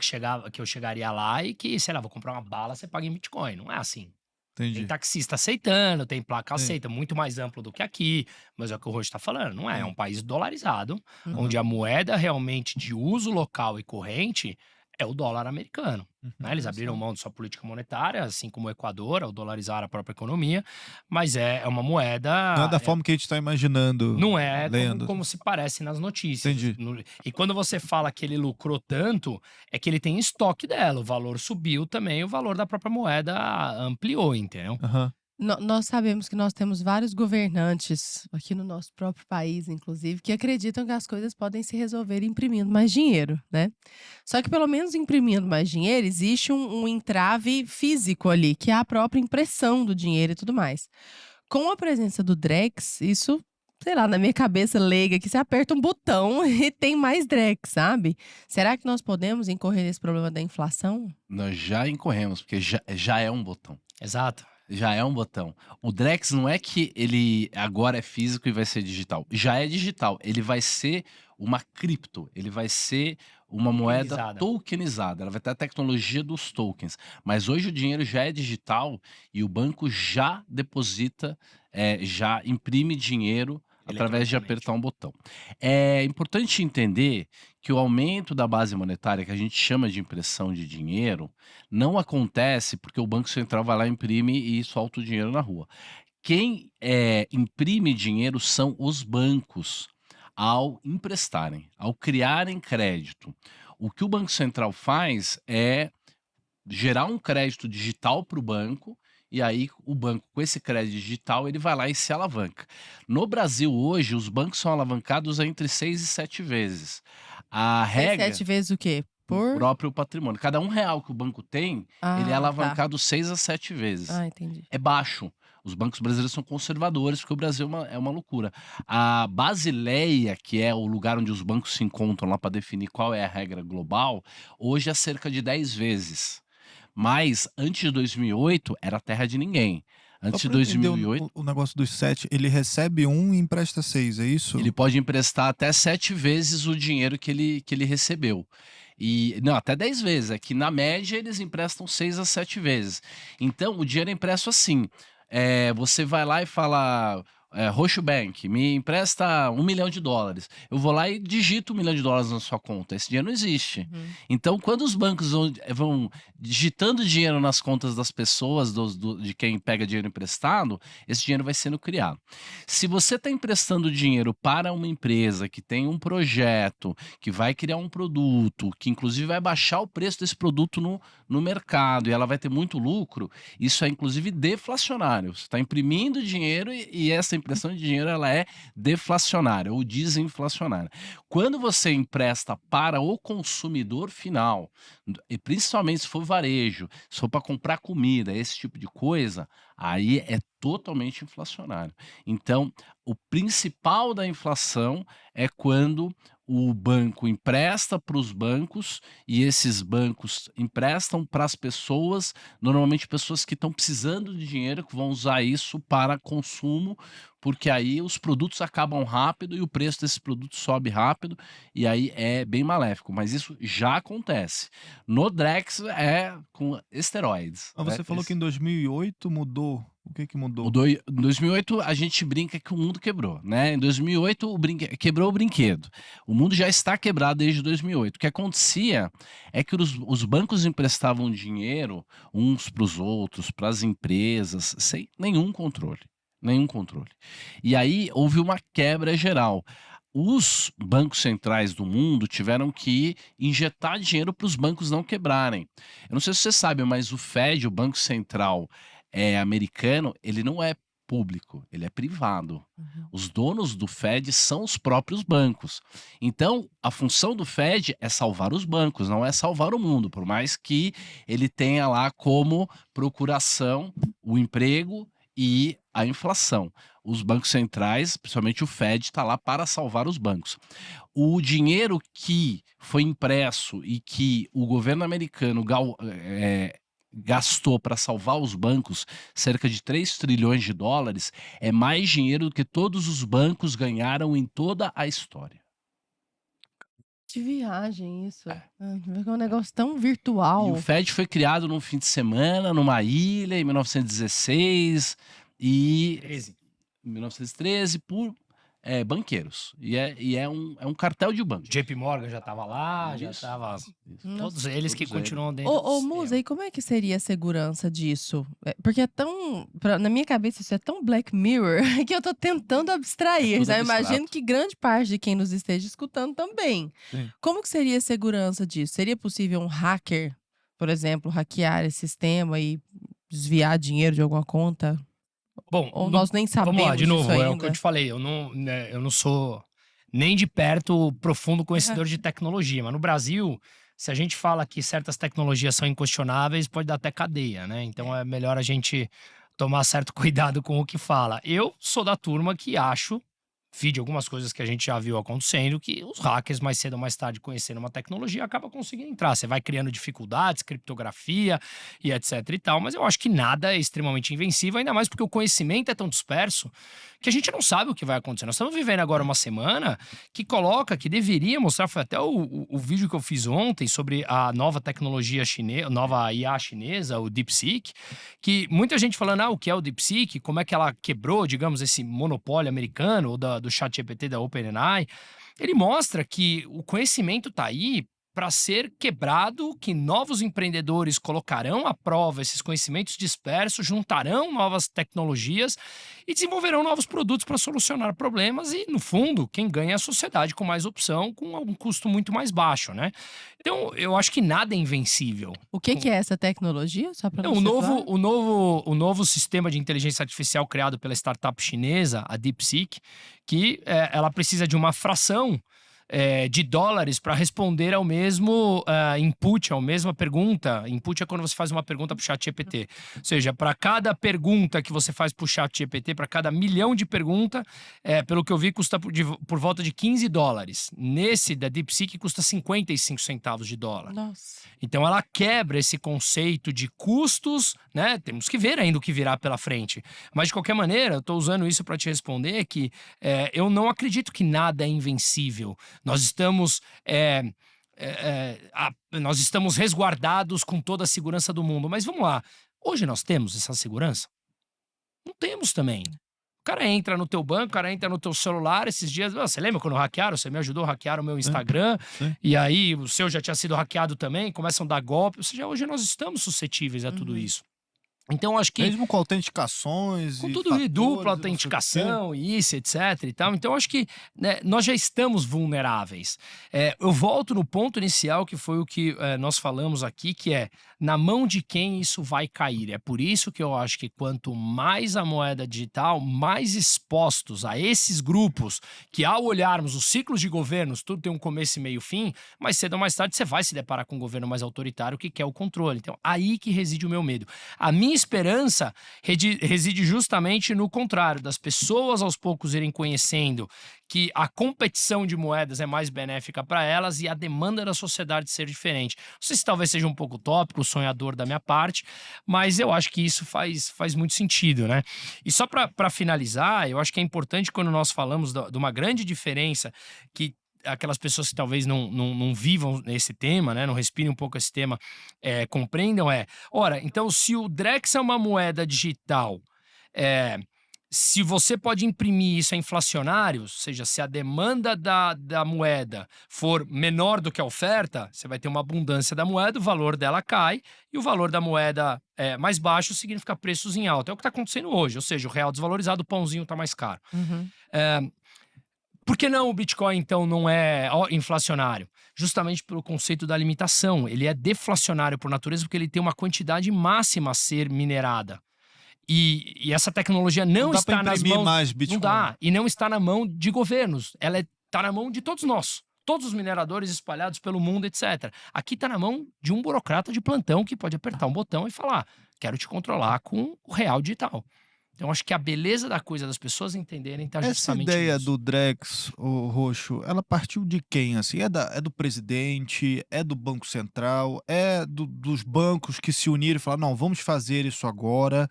que eu chegaria lá e que, sei lá, vou comprar uma bala, você paga em Bitcoin. Não é assim. Entendi. Tem taxista aceitando, tem placa aceita, muito mais amplo do que aqui. Mas é o que o Rocha está falando, não é? É um país dolarizado, onde a moeda realmente de uso local e corrente é o dólar americano. Né? Eles abriram mão de sua política monetária, assim como o Equador, ao dolarizar a própria economia, mas é uma moeda... Não é da forma que a gente está imaginando. Não é lendo. como se parece nas notícias. Entendi. E quando você fala que ele lucrou tanto, é que ele tem estoque dela. O valor subiu também, o valor da própria moeda ampliou, entendeu? Nós sabemos que nós temos vários governantes aqui no nosso próprio país, inclusive, que acreditam que as coisas podem se resolver imprimindo mais dinheiro, né? Só que pelo menos imprimindo mais dinheiro, existe um entrave físico ali, que é a própria impressão do dinheiro e tudo mais. Com a presença do Drex, isso, sei lá, na minha cabeça leiga, que você aperta um botão e tem mais Drex, sabe? Será que nós podemos incorrer nesse problema da inflação? Nós já incorremos, porque já é um botão. Exato. Já é um botão. O Drex não é que ele agora é físico e vai ser digital. Já é digital. Ele vai ser uma cripto. Ele vai ser uma moeda tokenizada. Ela vai ter a tecnologia dos tokens. Mas hoje o dinheiro já é digital e o banco já deposita, já imprime dinheiro através de apertar um botão. É importante entender que o aumento da base monetária, que a gente chama de impressão de dinheiro, não acontece porque o Banco Central vai lá, imprime e solta o dinheiro na rua. Quem imprime dinheiro são os bancos ao emprestarem, ao criarem crédito. O que o Banco Central faz é gerar um crédito digital para o banco. E aí o banco, com esse crédito digital, ele vai lá e se alavanca. No Brasil, hoje, os bancos são alavancados entre 6 e 7 vezes. A regra... 7 vezes o quê? O próprio patrimônio. Cada R$1 que o banco tem, ele é alavancado 6 a 7 vezes. Entendi. É baixo. Os bancos brasileiros são conservadores, porque o Brasil é uma loucura. A Basileia, que é o lugar onde os bancos se encontram lá para definir qual é a regra global, hoje é cerca de 10 vezes. Mas, antes de 2008, era terra de ninguém. Antes de 2008... O negócio dos 7, ele recebe 1 e empresta 6, é isso? Ele pode emprestar até 7 vezes o dinheiro que ele recebeu. Não, até 10 vezes. É que, na média, eles emprestam 6 a 7 vezes. Então, o dinheiro é impresso assim. Você vai lá e fala... Roxo Bank, me empresta $1 milhão. Eu vou lá e digito $1 milhão na sua conta. Esse dinheiro não existe. Então, quando os bancos vão digitando dinheiro nas contas das pessoas, de quem pega dinheiro emprestado, esse dinheiro vai sendo criado. Se você está emprestando dinheiro para uma empresa que tem um projeto, que vai criar um produto, que inclusive vai baixar o preço desse produto no mercado e ela vai ter muito lucro, isso é inclusive deflacionário. Você está imprimindo dinheiro e essa impressão de dinheiro ela é deflacionária ou desinflacionária. Quando você empresta para o consumidor final, e principalmente se for varejo, se for para comprar comida, esse tipo de coisa, aí é totalmente inflacionário. Então, o principal da inflação é quando o banco empresta para os bancos e esses bancos emprestam para as pessoas, normalmente pessoas que estão precisando de dinheiro, que vão usar isso para consumo, porque aí os produtos acabam rápido e o preço desses produtos sobe rápido, e aí é bem maléfico. Mas isso já acontece. No Drex é com esteroides. Mas você falou que em 2008 mudou. O que mudou? Em 2008 a gente brinca que o mundo quebrou, né? Em 2008 quebrou o brinquedo. O mundo já está quebrado desde 2008. O que acontecia é que os bancos emprestavam dinheiro uns para os outros, para as empresas, sem nenhum controle. Nenhum controle. E aí houve uma quebra geral. Os bancos centrais do mundo tiveram que injetar dinheiro para os bancos não quebrarem. Eu não sei se você sabe, mas o Fed, o Banco Central americano, ele não é público, ele é privado. Os donos do Fed são os próprios bancos. Então, a função do Fed é salvar os bancos, não é salvar o mundo, por mais que ele tenha lá como procuração o emprego e a inflação. Os bancos centrais, principalmente o Fed, está lá para salvar os bancos. O dinheiro que foi impresso e que o governo americano gastou para salvar os bancos, cerca de 3 trilhões de dólares, é mais dinheiro do que todos os bancos ganharam em toda a história. Que viagem isso. É. É um negócio tão E o virtual. Fed foi criado num fim de semana, numa ilha, em 1916 e 1913 por banqueiros. E é um cartel de banco. JP Morgan já estava lá, já Isso, estava. isso. Todos eles que Todos eles. continuam dentro do Ô, sistema. Musa, e como é que seria a segurança disso? Porque é tão. Na minha cabeça, isso é tão Black Mirror que eu tô tentando abstrair. tudo Já imagino abstrato. que grande parte de quem nos esteja escutando também. Sim. Como que seria a segurança disso? Seria possível um hacker, por exemplo, hackear esse sistema e desviar dinheiro de alguma conta? Bom, Ou nós nem sabemos vamos lá, de novo, disso é o que ainda? eu te falei, eu não sou nem de perto profundo conhecedor de tecnologia, mas no Brasil, se a gente fala que certas tecnologias são inquestionáveis, pode dar até cadeia, né? Então é melhor a gente tomar certo cuidado com o que fala. Eu sou da turma que acho, de algumas coisas que a gente já viu acontecendo, que os hackers, mais cedo ou mais tarde, conhecendo uma tecnologia, acabam conseguindo entrar. Você vai criando dificuldades, criptografia e etc e tal, mas eu acho que nada é extremamente invencível, ainda mais porque o conhecimento é tão disperso que a gente não sabe o que vai acontecer. Nós estamos vivendo agora uma semana que deveria mostrar, foi até o vídeo que eu fiz ontem sobre a nova tecnologia chinesa, nova IA chinesa, o DeepSeek, que muita gente falando, o que é o DeepSeek, como é que ela quebrou, digamos, esse monopólio americano, ou do ChatGPT da OpenAI. Ele mostra que o conhecimento está aí para ser quebrado, que novos empreendedores colocarão à prova esses conhecimentos dispersos, juntarão novas tecnologias e desenvolverão novos produtos para solucionar problemas e, no fundo, quem ganha é a sociedade com mais opção, com um custo muito mais baixo, né? Então, eu acho que nada é invencível. O que é essa tecnologia? Só para O novo sistema de inteligência artificial criado pela startup chinesa, a DeepSeek, que ela precisa de uma fração de dólares para responder ao mesmo input, à mesma pergunta. Input é quando você faz uma pergunta para o ChatGPT. Ou seja, para cada pergunta que você faz para o ChatGPT, para cada milhão de perguntas, pelo que eu vi, custa por volta de 15 dólares. Nesse da DeepSeek custa 55 centavos de dólar. Nossa. Então ela quebra esse conceito de custos, né? Temos que ver ainda o que virá pela frente. Mas de qualquer maneira, eu estou usando isso para te responder que eu não acredito que nada é invencível. Nós estamos resguardados com toda a segurança do mundo. Mas vamos lá, hoje nós temos essa segurança? Não temos também. O cara entra no teu banco, o cara entra no teu celular. Esses dias, você lembra quando hackearam? Você me ajudou a hackear o meu Instagram. Sim. E aí o seu já tinha sido hackeado também, começam a dar golpe. Ou seja, hoje nós estamos suscetíveis a tudo isso. Então, acho que Mesmo com autenticações com e tudo e dupla fatores e não sei o quê. autenticação, isso, etc. e tal. Então, acho que né, nós já estamos vulneráveis. Eu volto no ponto inicial, que foi o que nós falamos aqui, que é na mão de quem isso vai cair. É por isso que eu acho que quanto mais a moeda digital, mais expostos a esses grupos, que ao olharmos os ciclos de governos, tudo tem um começo e meio fim, mais cedo ou mais tarde você vai se deparar com um governo mais autoritário que quer o controle. Então, aí que reside o meu medo. A minha esperança reside justamente no contrário, das pessoas aos poucos irem conhecendo que a competição de moedas é mais benéfica para elas e a demanda da sociedade ser diferente. Não sei se talvez seja um pouco utópico, sonhador da minha parte, mas eu acho que isso faz muito sentido, né? E só para finalizar, eu acho que é importante quando nós falamos de uma grande diferença que aquelas pessoas que talvez não vivam esse tema, né, não respirem um pouco esse tema, compreendam ora, então se o Drex é uma moeda digital, é, se você pode imprimir isso é inflacionário, ou seja, se a demanda da moeda for menor do que a oferta, você vai ter uma abundância da moeda, o valor dela cai, e o valor da moeda mais baixo significa preços em alta. É o que está acontecendo hoje, ou seja, o real desvalorizado, o pãozinho está mais caro. Uhum. Por que não o Bitcoin, então, não é inflacionário? Justamente pelo conceito da limitação. Ele é deflacionário por natureza porque ele tem uma quantidade máxima a ser minerada. E essa tecnologia Não não dá pra está nas imprimir mãos... mais Não Bitcoin. dá. E não está na mão de governos. Ela está na mão de todos nós. Todos os mineradores espalhados pelo mundo, etc. Aqui está na mão de um burocrata de plantão que pode apertar um botão e falar: quero te controlar com o real digital. Então, acho que a beleza da coisa das pessoas entenderem está Essa justamente ideia nisso. do Drex, o Roxo, ela partiu de quem, assim? É do presidente? É do Banco Central? Dos bancos que se uniram e falaram, não, vamos fazer isso agora?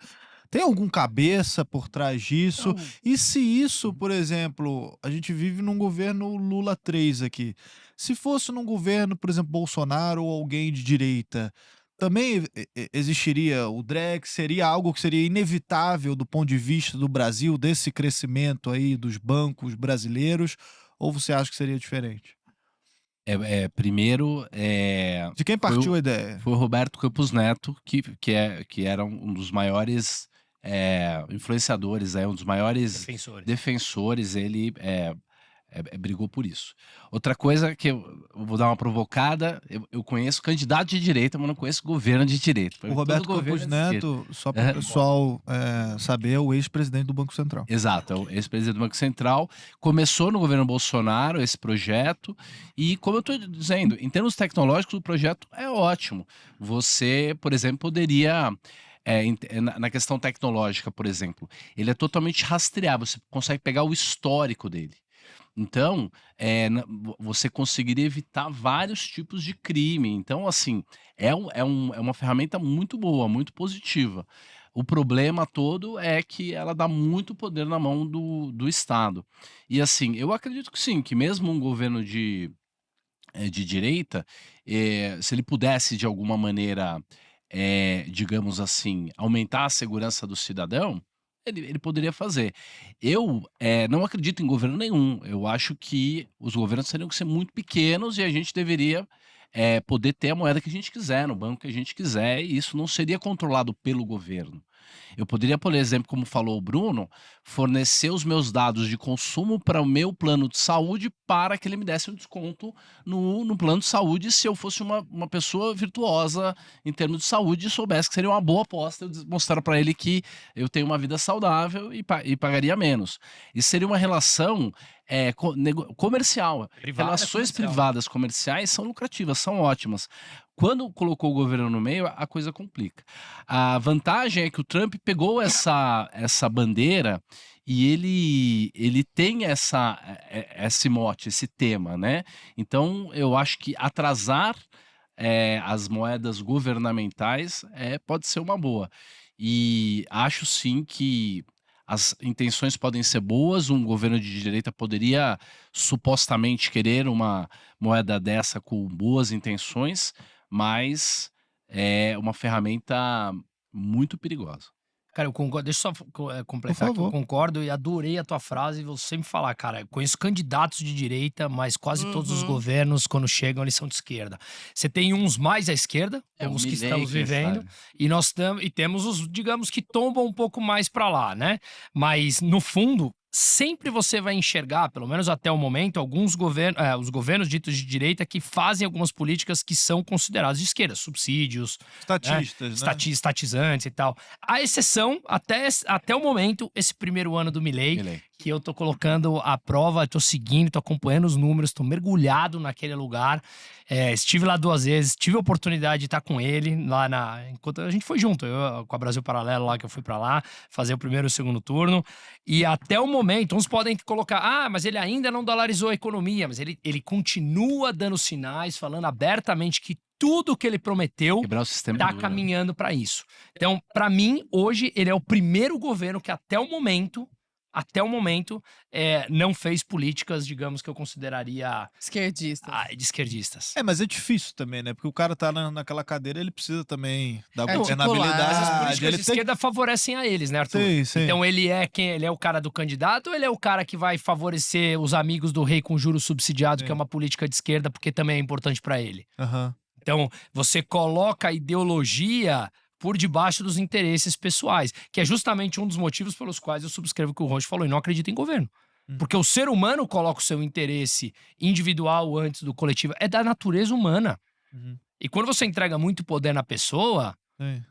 Tem algum cabeça por trás disso? Então, E se isso, por exemplo, a gente vive num governo Lula 3 aqui. Se fosse num governo, por exemplo, Bolsonaro ou alguém de direita, também existiria o Drex? Seria algo que seria inevitável do ponto de vista do Brasil, desse crescimento aí dos bancos brasileiros? Ou você acha que seria diferente? Primeiro, De quem foi partiu o, a ideia? foi o Roberto Campos Neto, que era um dos maiores influenciadores, um dos maiores defensores. defensores. Ele brigou por isso. Outra coisa que eu vou dar uma provocada: eu conheço candidato de direita, mas não conheço governo de direita. Pra O mim, todo Roberto governo Campos é de esquerda. Neto, só para o pessoal saber, é o ex-presidente do Banco Central. Exato, é o ex-presidente do Banco Central. Começou no governo Bolsonaro esse projeto, e como eu estou dizendo, em termos tecnológicos, o projeto é ótimo. Você, por exemplo, poderia, na questão tecnológica, por exemplo, ele é totalmente rastreável, você consegue pegar o histórico dele. Então, você conseguiria evitar vários tipos de crime. Então, assim, é uma ferramenta muito boa, muito positiva. O problema todo é que ela dá muito poder na mão do Estado. E assim, eu acredito que sim, que mesmo um governo de direita, se ele pudesse de alguma maneira, digamos assim, aumentar a segurança do cidadão, ele poderia fazer. Eu não acredito em governo nenhum. Eu acho que os governos teriam que ser muito pequenos e a gente deveria poder ter a moeda que a gente quiser, no banco que a gente quiser, e isso não seria controlado pelo governo. Eu poderia, por exemplo, como falou o Bruno, fornecer os meus dados de consumo para o meu plano de saúde para que ele me desse um desconto no plano de saúde, se eu fosse uma pessoa virtuosa em termos de saúde e soubesse que seria uma boa aposta eu mostrar para ele que eu tenho uma vida saudável e pagaria menos. Isso seria uma relação comercial. Privada, Relações comercial. privadas comerciais são lucrativas, são ótimas. Quando colocou o governo no meio, a coisa complica. A vantagem é que o Trump pegou essa bandeira e ele tem esse mote, esse tema, né? Então, eu acho que atrasar as moedas governamentais pode ser uma boa. E acho sim que as intenções podem ser boas. Um governo de direita poderia supostamente querer uma moeda dessa com boas intenções, mas é uma ferramenta muito perigosa. Cara, eu concordo. Deixa eu só Por completar que eu favor. concordo e adorei a tua frase e vou sempre falar, cara. Eu conheço candidatos de direita, mas quase todos os Uhum. governos, quando chegam, eles são de esquerda. Você tem uns mais à esquerda, É como o os que Milei, estamos quem vivendo, sabe. e temos os, digamos, que tombam um pouco mais para lá, né? Mas, no fundo, sempre você vai enxergar, pelo menos até o momento, alguns governos, os governos ditos de direita que fazem algumas políticas que são consideradas de esquerda, subsídios, né? Estatistas, né? Estatizantes e tal. A exceção, até o momento, esse primeiro ano do Milei, Milei. que eu tô colocando à prova, tô seguindo, tô acompanhando os números, tô mergulhado naquele lugar. Estive lá 2 vezes, tive a oportunidade de estar com ele lá enquanto a gente foi junto, eu com a Brasil Paralelo lá, que eu fui pra lá, fazer o primeiro e o segundo turno. E até o momento, uns podem colocar, mas ele ainda não dolarizou a economia, mas ele continua dando sinais, falando abertamente que tudo que ele prometeu Quebrar o sistema é tá duro, né? caminhando para isso. Então, para mim, hoje, ele é o primeiro governo que até o momento, não fez políticas, digamos, que eu consideraria Esquerdistas. de esquerdistas. Mas é difícil também, né? Porque o cara tá naquela cadeira, ele precisa também da Articular. governabilidade. Mas as políticas ele de tem... esquerda favorecem a eles, né, Arthur? Sim, sim. Então ele é o cara do candidato ou ele é o cara que vai favorecer os amigos do rei com juros subsidiados, Sim. que é uma política de esquerda, porque também é importante para ele? Aham. Então, você coloca a ideologia por debaixo dos interesses pessoais, que é justamente um dos motivos pelos quais eu subscrevo o que o Ronchi falou e não acredito em governo. Porque o ser humano coloca o seu interesse individual antes do coletivo. É da natureza humana. Uhum. E quando você entrega muito poder na pessoa, Sim.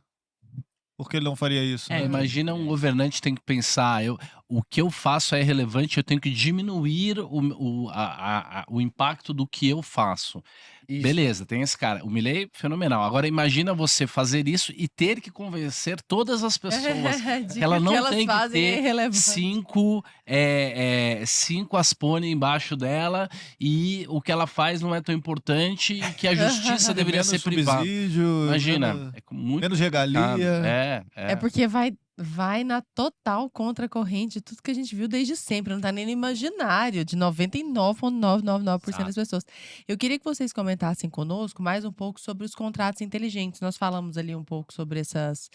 Por que ele não faria isso? né? Imagina um governante tem que pensar, o que eu faço é relevante, eu tenho que diminuir o impacto do que eu faço. Isso. Beleza, tem esse cara. O Milei, fenomenal. Agora imagina você fazer isso e ter que convencer todas as pessoas De que ela o não elas tem que fazem é ter irrelevante. 5 Aspone embaixo dela e o que ela faz não é tão importante e que a justiça deveria Menos ser privada. subsídio, Imagina, menos, é muito menos complicado. regalia. É porque vai na total contracorrente de tudo que a gente viu desde sempre. Não tá nem no imaginário de 99,999% das pessoas. Eu queria que vocês comentassem conosco mais um pouco sobre os contratos inteligentes. Nós falamos ali um pouco sobre essas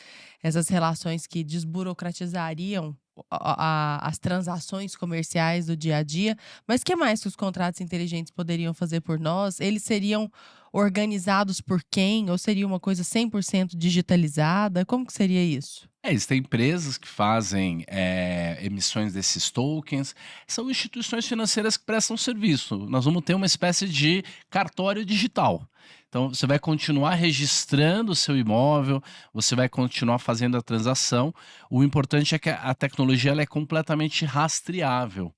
relações que desburocratizariam as transações comerciais do dia a dia. Mas o que mais que os contratos inteligentes poderiam fazer por nós? Eles seriam organizados por quem? Ou seria uma coisa 100% digitalizada? Como que seria isso? Existem empresas que fazem emissões desses tokens, são instituições financeiras que prestam serviço. Nós vamos ter uma espécie de cartório digital. Então, você vai continuar registrando o seu imóvel, você vai continuar fazendo a transação. O importante é que a tecnologia ela é completamente rastreável.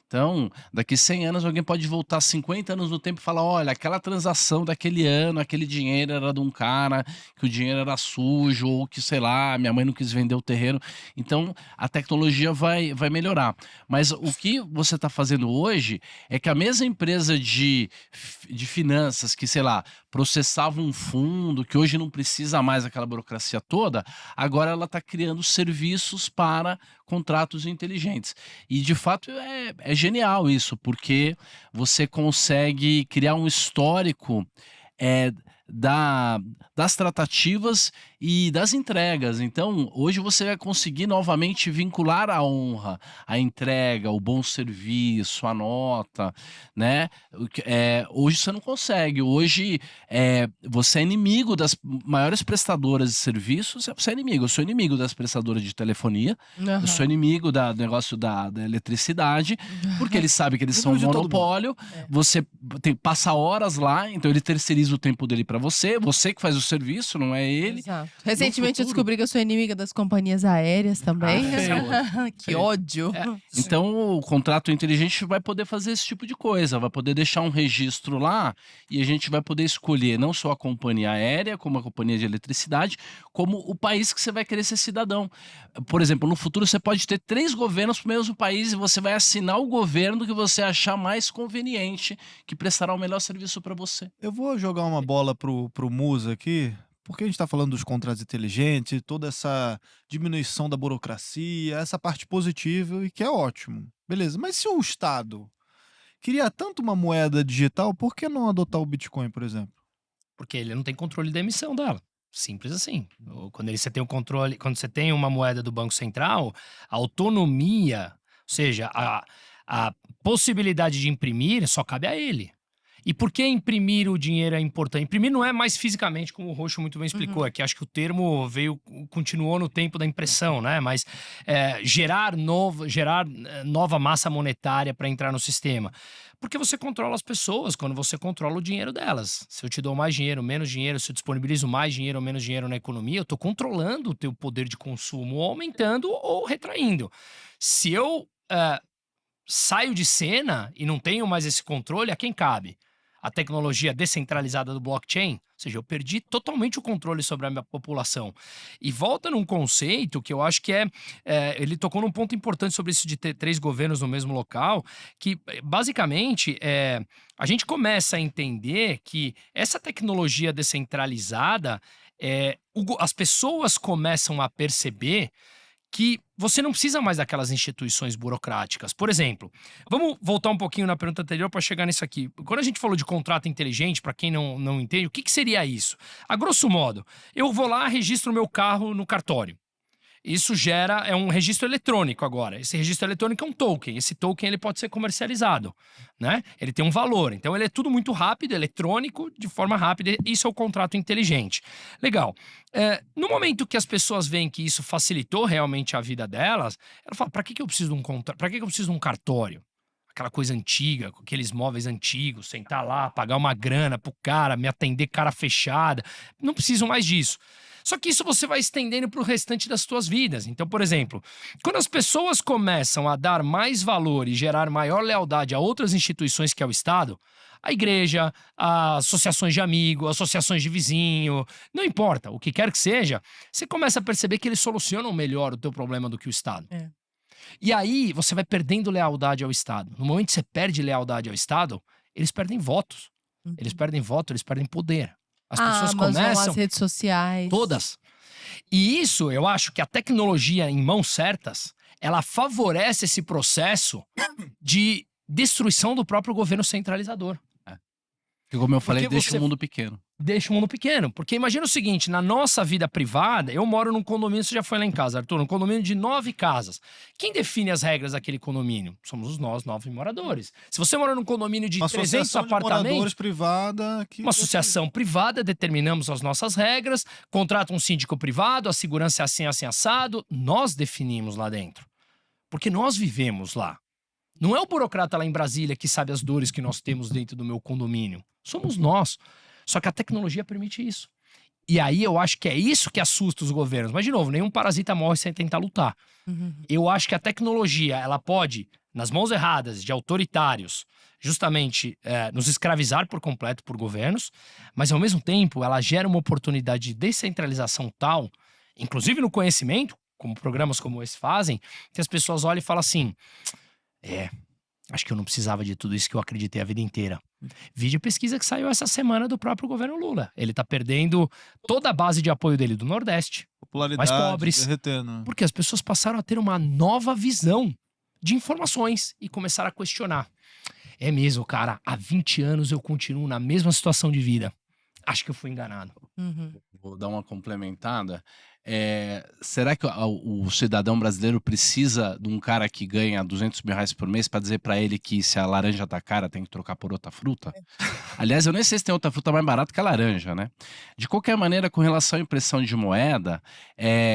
Então, daqui 100 anos, alguém pode voltar 50 anos no tempo e falar: olha, aquela transação daquele ano, aquele dinheiro era de um cara, que o dinheiro era sujo, ou que, sei lá, minha mãe não quis vender o terreno. Então, a tecnologia vai melhorar. Mas o que você está fazendo hoje é que a mesma empresa de finanças que, sei lá, processava um fundo, que hoje não precisa mais aquela burocracia toda, agora ela está criando serviços para contratos inteligentes. E, de fato, é genial isso, porque você consegue criar um histórico das tratativas e das entregas. Então, hoje você vai conseguir novamente vincular a honra, a entrega, o bom serviço, a nota, né? Hoje você não consegue. Hoje você é inimigo das maiores prestadoras de serviços. Você é inimigo. Eu sou inimigo das prestadoras de telefonia. Eu sou inimigo do negócio da eletricidade, porque eles sabem que eles são um Inimigo de todo mundo. monopólio. Você passa horas lá, então ele terceiriza o tempo dele para você que faz o serviço, não é ele. Exato. Recentemente eu futuro- descobri que eu sou inimiga das companhias aéreas também. Que feio. ódio. Então, o contrato inteligente vai poder fazer esse tipo de coisa, vai poder deixar um registro lá e a gente vai poder escolher não só a companhia aérea, como a companhia de eletricidade, como o país que você vai querer ser cidadão. Por exemplo, no futuro você pode ter 3 governos pro mesmo país e você vai assinar o governo que você achar mais conveniente, que prestará o melhor serviço para você. Eu vou jogar uma bola pro Musa aqui, porque a gente tá falando dos contratos inteligentes, toda essa diminuição da burocracia, essa parte positiva, e que é ótimo. Beleza, mas se o Estado queria tanto uma moeda digital, por que não adotar o Bitcoin, por exemplo? porque ele não tem controle da emissão dela. Simples assim. Você tem o controle, quando você tem uma moeda do Banco Central, a autonomia, ou seja, a possibilidade de imprimir só cabe a ele. E por que imprimir o dinheiro é importante? Imprimir não é mais fisicamente, como o Roxo muito bem explicou, Uhum. é que acho que o termo continuou no tempo da impressão, né? Mas gerar nova massa monetária para entrar no sistema. Porque você controla as pessoas quando você controla o dinheiro delas. Se eu te dou mais dinheiro, menos dinheiro, se eu disponibilizo mais dinheiro ou menos dinheiro na economia, eu estou controlando o teu poder de consumo, ou aumentando ou retraindo. Se eu saio de cena e não tenho mais esse controle, a quem cabe? A tecnologia descentralizada do blockchain, ou seja, eu perdi totalmente o controle sobre a minha população. E volta num conceito que eu acho que ele tocou num ponto importante sobre isso de ter 3 governos no mesmo local, que basicamente a gente começa a entender que essa tecnologia descentralizada, as pessoas começam a perceber que você não precisa mais daquelas instituições burocráticas. Por exemplo, vamos voltar um pouquinho na pergunta anterior para chegar nisso aqui. Quando a gente falou de contrato inteligente, para quem não entende, o que seria isso? A grosso modo, eu vou lá, registro meu carro no cartório. Isso é um registro eletrônico agora. Esse registro eletrônico é um token. Esse token ele pode ser comercializado, né? Ele tem um valor. Então ele é tudo muito rápido, eletrônico, de forma rápida. Isso é o contrato inteligente. Legal. No momento que as pessoas veem que isso facilitou realmente a vida delas, elas falam: para que eu preciso de um contrato? Para que eu preciso de um cartório? Aquela coisa antiga, com aqueles móveis antigos, sentar lá, pagar uma grana pro cara, me atender cara fechada. Não preciso mais disso. Só que isso você vai estendendo para o restante das suas vidas. Então, por exemplo, quando as pessoas começam a dar mais valor e gerar maior lealdade a outras instituições que é o Estado, a igreja, as associações de amigo, associações de vizinho, não importa, o que quer que seja, você começa a perceber que eles solucionam melhor o teu problema do que o Estado. E aí você vai perdendo lealdade ao Estado. No momento que você perde lealdade ao Estado, eles perdem votos. Eles perdem voto, eles perdem poder. As pessoas começam... as redes sociais. Todas. E isso, eu acho que a tecnologia em mãos certas, ela favorece esse processo de destruição do próprio governo centralizador. Porque, como eu falei, Porque deixa você- o mundo pequeno. Deixa o mundo pequeno. Porque imagina o seguinte, na nossa vida privada, eu moro num condomínio, você já foi lá em casa, Arthur, num condomínio de 9 casas. Quem define as regras daquele condomínio? Somos nós, 9 moradores. Se você mora num condomínio de Uma 300 associação de apartamentos... moradores privada que Uma associação privada, determinamos as nossas regras, contrata um síndico privado, a segurança é assim, assim, assado, nós definimos lá dentro. Porque nós vivemos lá. Não é o burocrata lá em Brasília que sabe as dores que nós temos dentro do meu condomínio. Somos nós. Só que a tecnologia permite isso. E aí eu acho que é isso que assusta os governos. Mas, de novo, nenhum parasita morre sem tentar lutar. Eu acho que a tecnologia, ela pode, nas mãos erradas de autoritários, justamente nos escravizar por completo por governos, mas ao mesmo tempo ela gera uma oportunidade de descentralização tal, inclusive no conhecimento, como programas como esse fazem, que as pessoas olham e falam assim: acho que eu não precisava de tudo isso que eu acreditei a vida inteira. Vide a pesquisa que saiu essa semana do próprio governo Lula. Ele tá perdendo toda a base de apoio dele do Nordeste, popularidade mais pobres. derretendo. porque as pessoas passaram a ter uma nova visão de informações e começaram a questionar. É mesmo, cara, há 20 anos eu continuo na mesma situação de vida. Acho que eu fui enganado. Vou dar uma complementada. Será que o cidadão brasileiro precisa de um cara que ganha R$200 mil por mês para dizer para ele que se a laranja tá cara tem que trocar por outra fruta? Aliás, eu nem sei se tem outra fruta mais barata que a laranja, né? De qualquer maneira, com relação à impressão de moeda,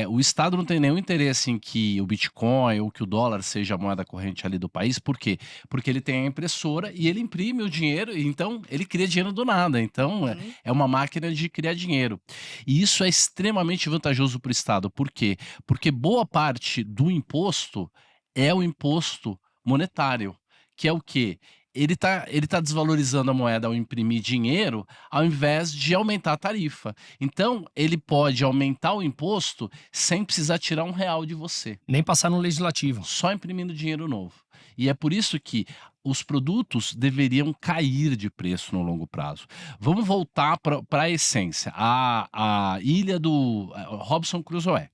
o Estado não tem nenhum interesse em que o Bitcoin ou que o dólar seja a moeda corrente ali do país. Por quê? Porque ele tem a impressora e ele imprime o dinheiro, e então ele cria dinheiro do nada. Então é uma máquina de criar dinheiro. E isso é extremamente vantajoso para o Estado. Por quê? Porque boa parte do imposto é o imposto monetário, que é o quê? Ele tá desvalorizando a moeda ao imprimir dinheiro, ao invés de aumentar a tarifa. Então, ele pode aumentar o imposto sem precisar tirar R$1 de você, Nem passar no legislativo. só imprimindo dinheiro novo. E é por isso que os produtos deveriam cair de preço no longo prazo. Vamos voltar para a essência. A ilha do Robinson Crusoe.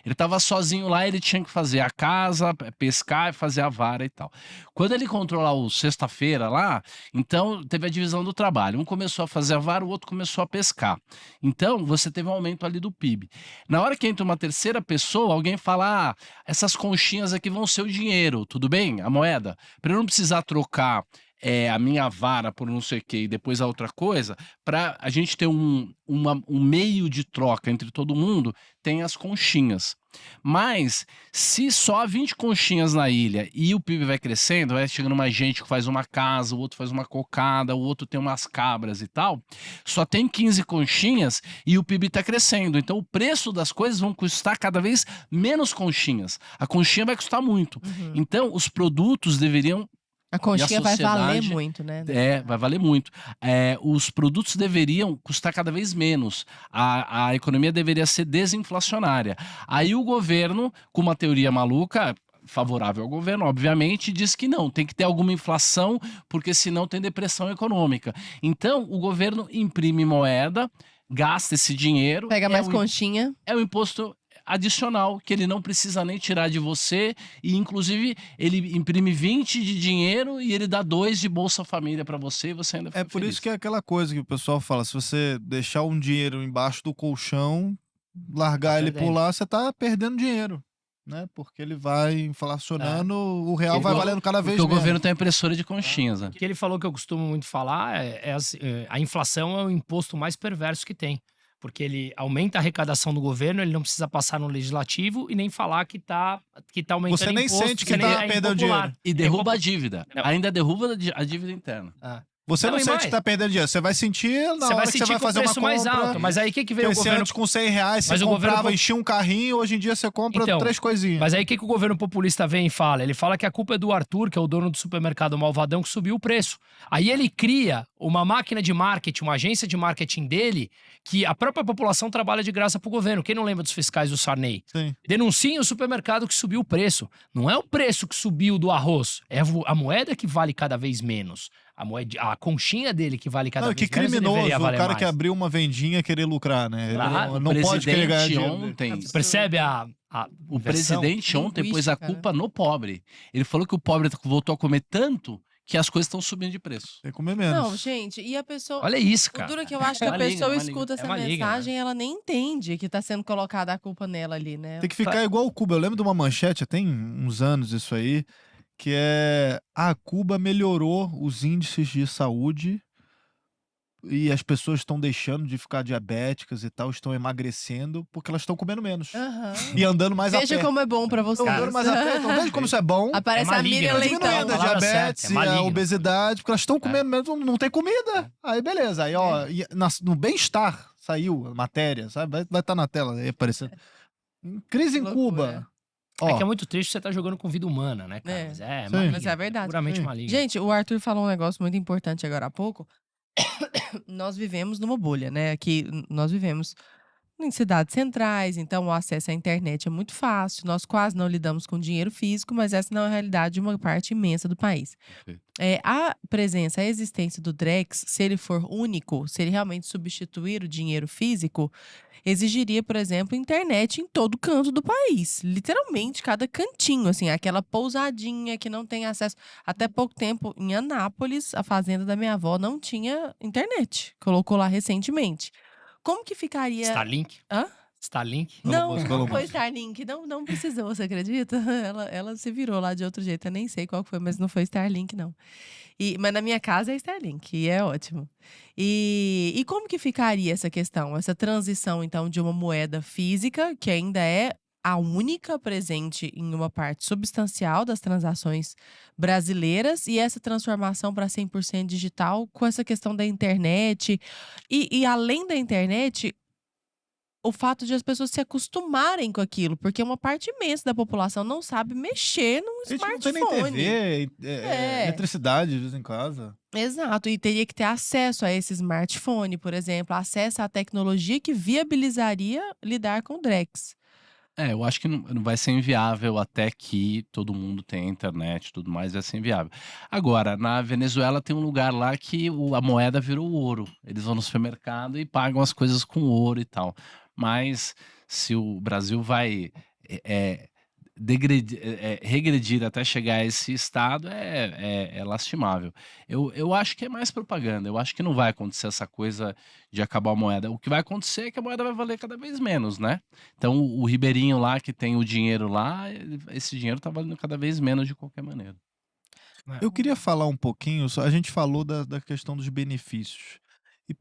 Ele estava sozinho lá, ele tinha que fazer a casa, pescar e fazer a vara e tal. Quando ele encontrou lá o sexta-feira lá, então teve a divisão do trabalho. Um começou a fazer a vara, o outro começou a pescar. Então você teve um aumento ali do PIB. Na hora que entra uma terceira pessoa, alguém fala: ah, essas conchinhas aqui vão ser o dinheiro, tudo bem? A moeda. Para eu não precisar trocar a minha vara por não sei o que e depois a outra coisa, para a gente ter um meio de troca entre todo mundo, tem as conchinhas. Mas se só há 20 conchinhas na ilha e o PIB vai crescendo, vai chegando mais gente que faz uma casa, o outro faz uma cocada, o outro tem umas cabras e tal, só tem 15 conchinhas e o PIB está crescendo. Então o preço das coisas vão custar cada vez menos conchinhas. A conchinha vai custar muito. Uhum. Então os produtos deveriam... A conchinha vai valer sociedade- muito, né? vai valer muito. Os produtos deveriam custar cada vez menos. A economia deveria ser desinflacionária. Aí o governo, com uma teoria maluca, favorável ao governo, obviamente, diz que não, tem que ter alguma inflação, porque senão tem depressão econômica. Então, o governo imprime moeda, gasta esse dinheiro. Pega mais conchinha. É um imposto adicional que ele não precisa nem tirar de você e inclusive ele imprime 20 de dinheiro e ele dá 2 de Bolsa Família para você e você ainda fica É por feliz. isso que é aquela coisa que o pessoal fala, se você deixar um dinheiro embaixo do colchão, largar Tá ele perdendo. por lá, você tá perdendo dinheiro, né? Porque ele vai inflacionando, o real Porque vai o- valendo cada vez Porque o menos. governo tem impressora de conchinhas, né? O que ele falou que eu costumo muito falar a inflação é o imposto mais perverso que tem. Porque ele aumenta a arrecadação do governo, ele não precisa passar no legislativo e nem falar que tá aumentando Você nem imposto, sente que porque tá é perdendo impopular. dinheiro. E derruba a dívida. Não. Ainda derruba a dívida interna. Você Não, não e sente mais. que tá perdendo dinheiro, você vai sentir na Você hora vai que você sentir vai com o fazer uma preço mais compra. alto. Mas aí o que veio o Esse governo... antes com R$100 você Mas o governo comprava, pop- enchia um carrinho, hoje em dia você compra Então, 3 coisinhas. Mas aí o que o governo populista vem e fala? Ele fala que a culpa é do Arthur, que é o dono do supermercado Malvadão, que subiu o preço. Aí ele cria uma máquina de marketing, uma agência de marketing dele, que a própria população trabalha de graça pro governo. Quem não lembra dos fiscais do Sarney? Sim. Denunciem o supermercado que subiu o preço. Não é o preço que subiu do arroz, é a moeda que vale cada vez menos. A conchinha dele que vale cada Não, vez que menos e criminoso deveria o valer cara mais. que abriu uma vendinha querer lucrar, né? Ele Claro, não pode querer ganhar dinheiro. ontem, Você percebe a o inversão? presidente ontem pôs a linguística, né? culpa no pobre. Ele falou que o pobre voltou a comer tanto que as coisas estão subindo de preço. Tem que comer menos. Não, gente, e a pessoa. Olha isso, O cara. duro é que eu acho que a Maligno, pessoa maligno. escuta essa maligno, mensagem e ela nem entende que tá sendo colocada a culpa nela ali, né? Tem que ficar igual o Cuba. Eu lembro de uma manchete, tem uns anos isso aí, que é: Cuba melhorou os índices de saúde e as pessoas estão deixando de ficar diabéticas e tal, estão emagrecendo porque elas estão comendo menos. Aham. E andando mais a Veja pé. como é bom pra você. Estão andando mais a pé. Então veja como isso é bom. Aparece É a Miriam maligno, Leitão. Diminuindo a palavra diabetes certa, é e a maligno. obesidade, porque elas estão comendo mesmo, não tem comida. Aí beleza, aí ó, e no bem-estar saiu a matéria, sabe? Vai estar na tela aí aparecendo. Crise em Que Cuba. loucura. Ó, É que é muito triste você tá jogando com vida humana, né, cara? É. Mas é Sim. maligno. Mas é verdade. Puramente Sim. maligno. Gente, o Arthur falou um negócio muito importante agora há pouco. Nós vivemos numa bolha, né? Aqui nós vivemos em cidades centrais, então o acesso à internet é muito fácil. Nós quase não lidamos com dinheiro físico, mas essa não é a realidade de uma parte imensa do país. Perfeito. A presença, a existência do Drex, se ele for único, se ele realmente substituir o dinheiro físico, exigiria, por exemplo, internet em todo canto do país. Literalmente, cada cantinho, assim, aquela pousadinha que não tem acesso. Até pouco tempo, em Anápolis, a fazenda da minha avó não tinha internet. Colocou lá recentemente. Como que ficaria... Starlink? Hã? Starlink? Não, Musk, não Elon foi Musk. Starlink. Não precisou, você acredita? Ela se virou lá de outro jeito. Eu nem sei qual que foi, mas não foi Starlink, não. Mas na minha casa é Starlink, e é ótimo. E como que ficaria essa questão? Essa transição, então, de uma moeda física, que ainda é a única presente em uma parte substancial das transações brasileiras, e essa transformação para 100% digital com essa questão da internet. E além da internet, o fato de as pessoas se acostumarem com aquilo, porque uma parte imensa da população não sabe mexer num a gente não tem nem smartphone. TV, É. eletricidade às vezes em casa. Exato, e teria que ter acesso a esse smartphone, por exemplo, acesso à tecnologia que viabilizaria lidar com o Drex. Eu acho que não vai ser inviável até que todo mundo tenha internet e tudo mais, vai ser inviável. Agora, na Venezuela tem um lugar lá que a moeda virou ouro. Eles vão no supermercado e pagam as coisas com ouro e tal. mas se o Brasil vai regredir até chegar a esse estado é lastimável. Eu acho que é mais propaganda, eu acho que não vai acontecer essa coisa de acabar a moeda. O que vai acontecer é que a moeda vai valer cada vez menos, né? Então o ribeirinho lá que tem o dinheiro lá, esse dinheiro tá valendo cada vez menos de qualquer maneira. Eu queria falar um pouquinho, a gente falou da questão dos benefícios. E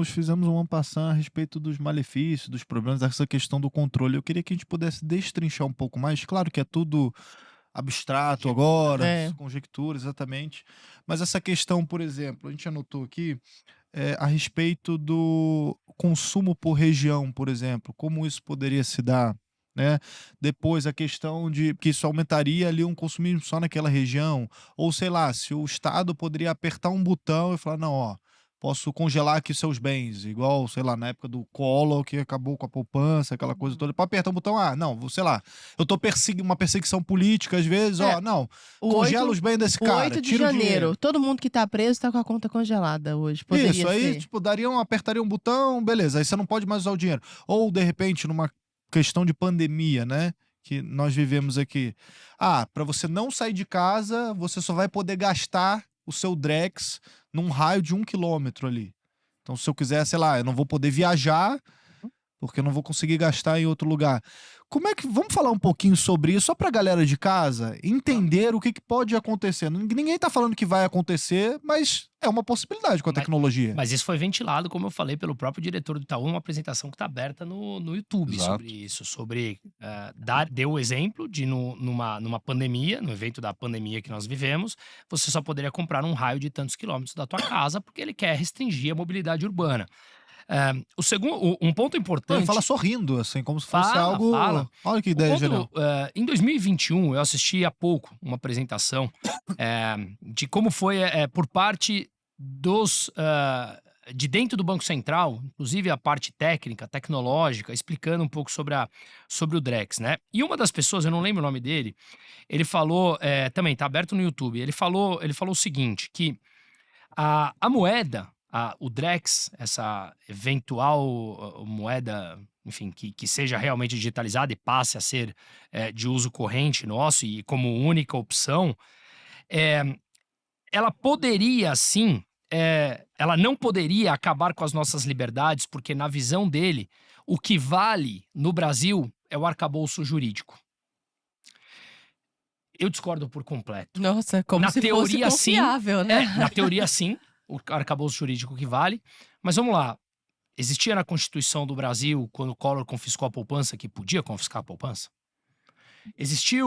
fizemos um en passant a respeito dos malefícios, dos problemas, dessa questão do controle. Eu queria que a gente pudesse destrinchar um pouco mais. Claro que é tudo abstrato agora, É. conjectura, exatamente. Mas essa questão, por exemplo, a gente anotou aqui, a respeito do consumo por região, por exemplo, como isso poderia se dar, né? Depois a questão de que isso aumentaria ali um consumismo só naquela região, ou sei lá, se o Estado poderia apertar um botão e falar: "Não, ó, posso congelar aqui seus bens", igual, sei lá, na época do Collor, que acabou com a poupança, aquela coisa toda. Pra apertar um botão, não, sei lá, eu tô uma perseguição política às vezes, É, não, O congela 8, os bens desse o cara, 8 de tira o dinheiro. janeiro, todo mundo que tá preso tá com a conta congelada hoje. Poderia Isso, aí, ser. tipo, apertaria um botão, beleza, aí você não pode mais usar o dinheiro. Ou, de repente, numa questão de pandemia, né, que nós vivemos aqui. Pra você não sair de casa, você só vai poder gastar o seu Drex num raio de 1 quilômetro ali. Então, se eu quiser, sei lá, eu não vou poder viajar, porque eu não vou conseguir gastar em outro lugar. Vamos falar um pouquinho sobre isso, só pra galera de casa entender o que pode acontecer. Ninguém tá falando que vai acontecer, mas é uma possibilidade com a tecnologia. Mas isso foi ventilado, como eu falei, pelo próprio diretor do Itaú, numa apresentação que está aberta no YouTube Exato. sobre isso, deu o exemplo de numa pandemia, no evento da pandemia que nós vivemos, você só poderia comprar um raio de tantos quilômetros da tua casa, porque ele quer restringir a mobilidade urbana. Um ponto Ele importante. fala sorrindo, assim, como se fosse Fala, algo. fala. Olha que O ideia ponto, genial. em 2021, eu assisti há pouco uma apresentação de como foi por parte de dentro do Banco Central, inclusive a parte técnica, tecnológica, explicando um pouco sobre o Drex, né? E uma das pessoas, eu não lembro o nome dele, ele falou, também tá aberto no YouTube, ele falou o seguinte, que a moeda, o Drex, essa eventual moeda, enfim, que seja realmente digitalizada e passe a ser de uso corrente nosso e como única opção, ela poderia sim, ela não poderia acabar com as nossas liberdades, porque na visão dele, o que vale no Brasil é o arcabouço jurídico. Eu discordo por completo. Nossa, como Na se teoria, fosse confiável, né? Na teoria, sim, o arcabouço jurídico que vale. Mas vamos lá. Existia na Constituição do Brasil, quando o Collor confiscou a poupança, que podia confiscar a poupança? Existe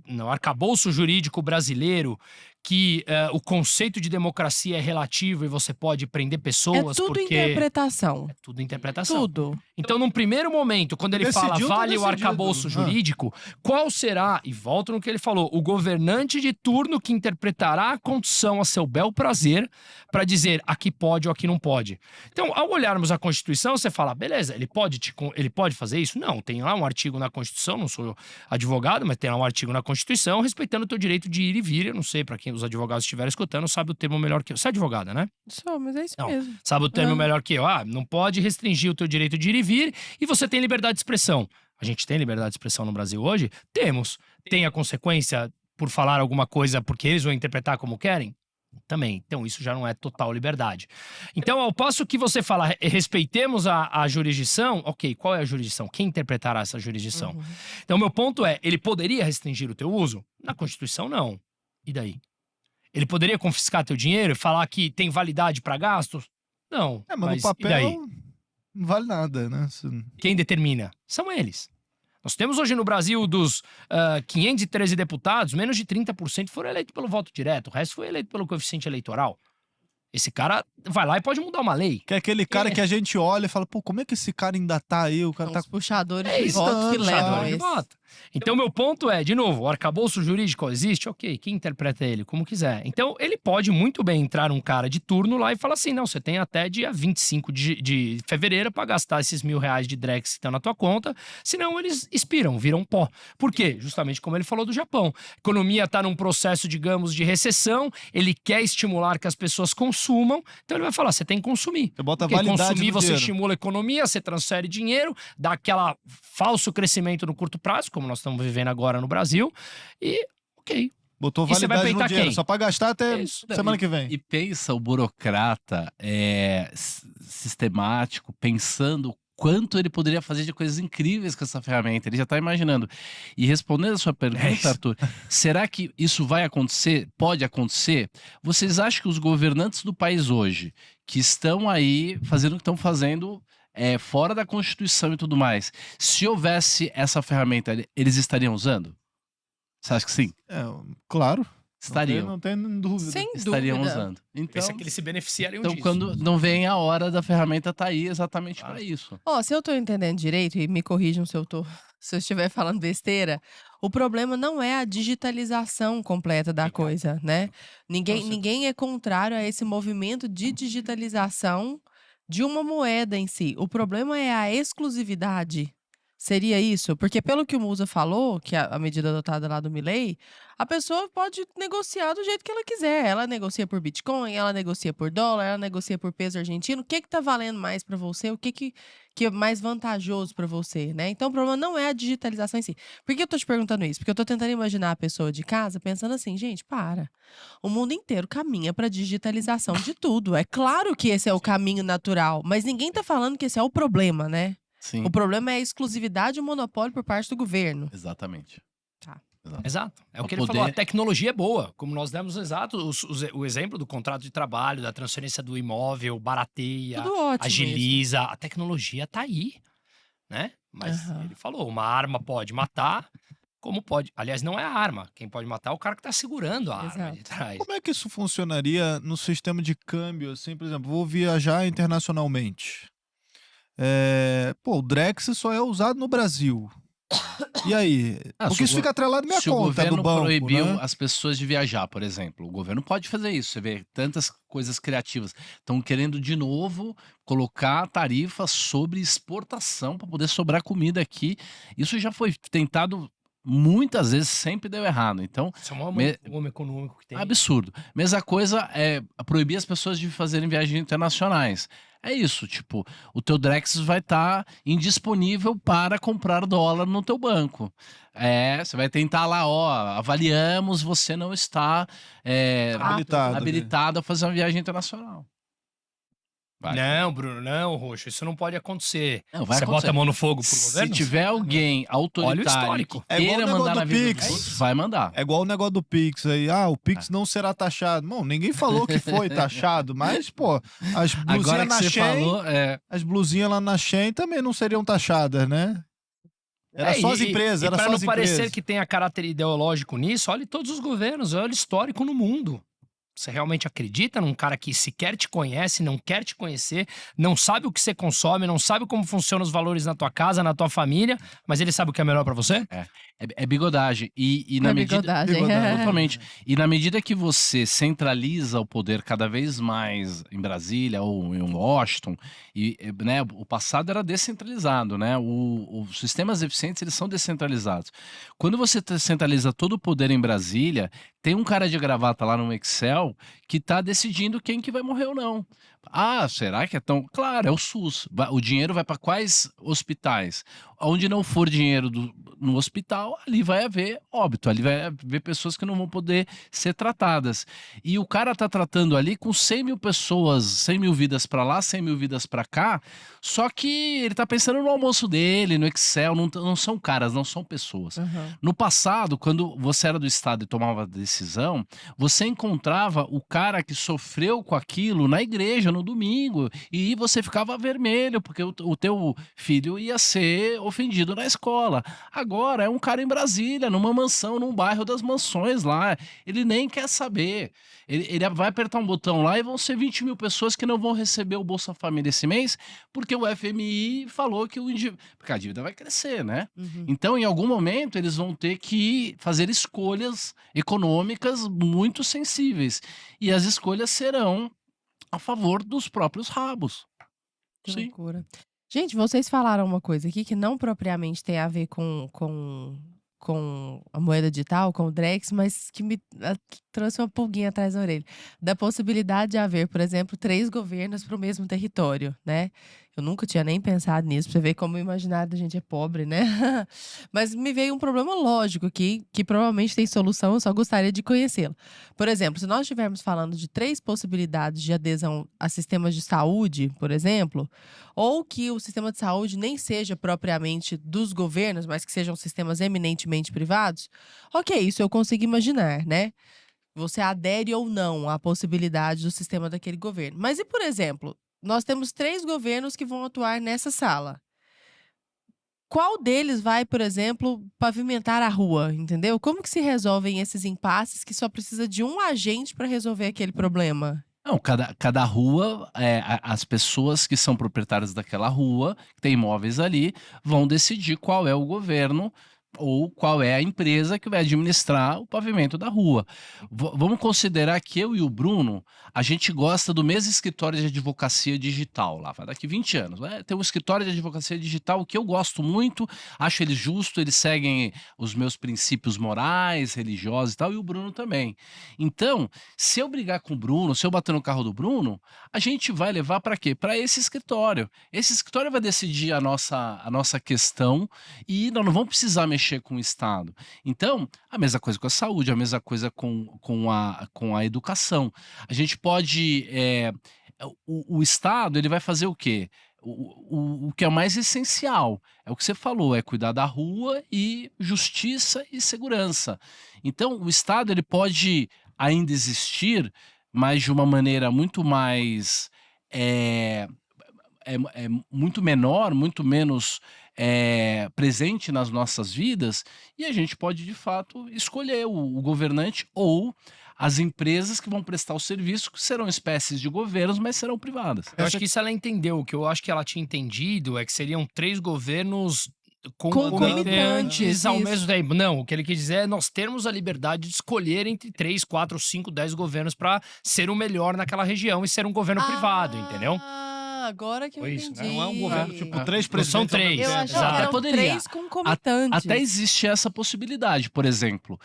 no arcabouço jurídico brasileiro que o conceito de democracia é relativo e você pode prender É pessoas tudo porque interpretação. é tudo interpretação. Tudo. Então, num primeiro momento, quando ele fala Decidiu, tá vale o decidido. arcabouço jurídico, qual será, e volto no que ele falou, o governante de turno que interpretará a Constituição a seu bel prazer para dizer aqui pode ou aqui não pode. Então, ao olharmos a Constituição, você fala, beleza, ele pode fazer isso? Não, tem lá um artigo na Constituição, não sou advogado, mas tem lá um artigo na Constituição respeitando o teu direito de ir e vir. Eu não sei, para quem os advogados estiverem escutando, sabe o termo melhor que eu. Você é advogada, né? Só, mas é isso Não. mesmo. Sabe o termo Ah. melhor que eu? Não pode restringir o teu direito de ir e vir e você tem liberdade de expressão. A gente tem liberdade de expressão no Brasil hoje? Temos. Tem a consequência por falar alguma coisa porque eles vão interpretar como querem? Também. Então isso já não é total liberdade. Então, ao passo que você fala respeitemos a jurisdição, ok, qual é a jurisdição? Quem interpretará essa jurisdição? Uhum. Então, meu ponto é, ele poderia restringir o teu uso? Na Constituição, não. E daí? Ele poderia confiscar teu dinheiro e falar que tem validade para gastos? Não. Mas no e daí? papel não vale nada, né? Quem determina? São eles. Nós temos hoje no Brasil, dos 513 deputados, menos de 30% foram eleitos pelo voto direto. O resto foi eleito pelo coeficiente eleitoral. Esse cara vai lá e pode mudar uma lei. Que é aquele cara que a gente olha e fala, pô, como é que esse cara ainda tá aí? O cara São tá os puxadores É de isso, voto que tanto, levam Puxador de esse. voto. Então, meu ponto é, de novo, o arcabouço jurídico existe? Ok, quem interpreta ele como quiser. Então, ele pode muito bem entrar um cara de turno lá e falar assim, não, você tem até dia 25 de fevereiro para gastar esses R$1.000 de Drex que estão na tua conta, senão eles expiram, viram pó. Por quê? Justamente como ele falou do Japão. A economia está num processo, digamos, de recessão, ele quer estimular que as pessoas consumam, então ele vai falar, você tem que consumir. Você bota a Porque validade consumir, no você dinheiro. estimula a economia, você transfere dinheiro, dá aquela falso crescimento no curto prazo, como nós estamos vivendo agora no Brasil, e ok. Botou E você vai validade no peitar dinheiro, quem? só pra gastar até Isso. semana que vem. E pensa o burocrata sistemático, pensando quanto ele poderia fazer de coisas incríveis com essa ferramenta. Ele já está imaginando. E respondendo a sua pergunta, Arthur, será que isso vai acontecer? Pode acontecer? Vocês acham que os governantes do país hoje, que estão aí fazendo o que estão fazendo fora da Constituição e tudo mais, se houvesse essa ferramenta, eles estariam usando? Você acha que sim? Claro. Estariam. Não tem dúvida. Sem Estariam dúvida. usando. Então, Pensa que eles se beneficiariam então disso. quando não vem a hora da ferramenta, tá aí exatamente para isso. Ó, se eu tô entendendo direito, e me corrijam se se eu estiver falando besteira, o problema não é a digitalização completa da coisa, né? Ninguém é contrário a esse movimento de digitalização de uma moeda em si. O problema é a exclusividade. Seria isso? Porque pelo que o Musa falou, que a medida adotada lá do Milei, a pessoa pode negociar do jeito que ela quiser. Ela negocia por Bitcoin, ela negocia por dólar, ela negocia por peso argentino. O que tá valendo mais para você? O que é mais vantajoso para você, né? Então o problema não é a digitalização em si. Por que eu tô te perguntando isso? Porque eu tô tentando imaginar a pessoa de casa pensando assim, gente, para. O mundo inteiro caminha para digitalização de tudo. É claro que esse é o caminho natural, mas ninguém tá falando que esse é o problema, né? Sim, O problema é a exclusividade e o monopólio por parte do governo. exatamente. Tá. Exato. É o Pra que ele poder- falou. A tecnologia é boa. Como nós demos o exemplo do contrato de trabalho, da transferência do imóvel, barateia, Tudo ótimo. agiliza. A tecnologia tá aí, né? Mas Aham. ele falou, uma arma pode matar, como pode... Aliás, não é a arma. Quem pode matar é o cara que tá segurando a arma de Exato. trás. Como é que isso funcionaria no sistema de câmbio, assim, por exemplo, vou viajar internacionalmente. O Drex só é usado no Brasil. E aí? Ah, Porque se o isso fica atrelado na minha Se o conta do governo banco, proibiu né? as pessoas de viajar, por exemplo, o governo pode fazer isso. Você vê tantas coisas criativas. Estão querendo de novo colocar tarifas sobre exportação para poder sobrar comida aqui. Isso já foi tentado muitas vezes, sempre deu errado. Então, Isso é um homem econômico que tem. absurdo. Mesma coisa é proibir as pessoas de fazerem viagens internacionais. É isso, tipo, o teu Drex vai estar indisponível para comprar dólar no teu banco. Você vai tentar lá, ó, avaliamos, você não está Habilitado. habilitado a fazer uma viagem internacional. Vai. Não, Bruno, não, Roxo. Isso não pode acontecer. Não, vai Você acontecer. bota a mão no fogo pro Se governo? tiver alguém autoritário histórico. que É igual queira o negócio mandar na do vida Pix. dos outros, vai mandar. É igual o negócio do Pix aí. O Pix não será taxado. Bom, ninguém falou que foi taxado, mas, pô, as Agora blusinhas que na você Shein, falou, as blusinhas lá na Shein também não seriam taxadas, né? Era só as empresas, era pra só não as parecer empresas. que tenha caráter ideológico nisso, olhe todos os governos, olha o histórico no mundo. Você realmente acredita num cara que sequer te conhece, não quer te conhecer, não sabe o que você consome, não sabe como funcionam os valores na tua casa, na tua família, mas ele sabe o que é melhor pra você? é bigodagem. E na medida... bigodagem. Totalmente. E na medida que você centraliza o poder cada vez mais em Brasília ou em Washington, né, o passado era descentralizado, né? Os sistemas eficientes, eles são descentralizados. Quando você centraliza todo o poder em Brasília, tem um cara de gravata lá no Excel que está decidindo quem que vai morrer ou não. Será que é tão... Claro, é o SUS. O dinheiro vai para quais hospitais? Onde não for dinheiro no hospital, ali vai haver óbito, ali vai haver pessoas que não vão poder ser tratadas. E o cara tá tratando ali com 100 mil pessoas, 100 mil vidas para lá, 100 mil vidas para cá, só que ele tá pensando no almoço dele, no Excel, não são caras, não são pessoas. Uhum. No passado, quando você era do Estado e tomava decisão, você encontrava o cara que sofreu com aquilo na igreja, no domingo e você ficava vermelho, porque o teu filho ia ser ofendido na escola. Agora é um cara em Brasília, numa mansão, num bairro das mansões lá. Ele nem quer saber. Ele vai apertar um botão lá e vão ser 20 mil pessoas que não vão receber o Bolsa Família esse mês, porque o FMI falou que porque a dívida vai crescer, né? Uhum. Então, em algum momento, eles vão ter que fazer escolhas econômicas muito sensíveis. E as escolhas serão a favor dos próprios rabos. Que Sim. loucura. Gente, vocês falaram uma coisa aqui que não propriamente tem a ver com a moeda digital, com o Drex, mas que me trouxe uma pulguinha atrás da orelha. Da possibilidade de haver, por exemplo, 3 governos para o mesmo território, né? Eu nunca tinha nem pensado nisso, pra você ver como o imaginário da gente é pobre, né? Mas me veio um problema lógico aqui, que provavelmente tem solução, eu só gostaria de conhecê-lo. Por exemplo, se nós estivermos falando de 3 possibilidades de adesão a sistemas de saúde, por exemplo, ou que o sistema de saúde nem seja propriamente dos governos, mas que sejam sistemas eminentemente privados, ok, isso eu consigo imaginar, né? Você adere ou não à possibilidade do sistema daquele governo. Mas e, por exemplo, nós temos 3 governos que vão atuar nessa sala. Qual deles vai, por exemplo, pavimentar a rua, entendeu? Como que se resolvem esses impasses que só precisa de um agente para resolver aquele problema? Não, cada rua, as pessoas que são proprietárias daquela rua, que tem imóveis ali, vão decidir qual é o governo ou qual é a empresa que vai administrar o pavimento da rua. Vamos considerar que eu e o Bruno, a gente gosta do mesmo escritório de advocacia digital lá, vai daqui 20 anos. Tem um escritório de advocacia digital que eu gosto muito, acho ele justo, eles seguem os meus princípios morais, religiosos e tal, e o Bruno também. Então, se eu brigar com o Bruno, se eu bater no carro do Bruno, a gente vai levar para quê? Para esse escritório. Esse escritório vai decidir a nossa questão e nós não vamos precisar mexer com o Estado. Então, a mesma coisa com a saúde, a mesma coisa com a educação. A gente pode... o Estado, ele vai fazer o quê? O que é mais essencial, é o que você falou, é cuidar da rua e justiça e segurança. Então, o Estado, ele pode ainda existir, mas de uma maneira muito mais... muito menor, muito menos presente nas nossas vidas, e a gente pode, de fato, escolher o governante ou as empresas que vão prestar o serviço, que serão espécies de governos, mas serão privadas. Eu acho que isso ela entendeu. O que eu acho que ela tinha entendido é que seriam 3 governos Concomitantes, ao isso. mesmo tempo. Não, o que ele quis dizer é nós termos a liberdade de escolher entre 3, 4, 5, 10 governos para ser o melhor naquela região e ser um governo privado, entendeu? Agora que eu Foi isso, entendi. né? Não é um governo, Tipo, 3 Não são presidentes. ao mesmo 3. Eu tempo. achava Exato. que eram Poderia. 3 concomitantes. Até existe essa possibilidade. Por exemplo,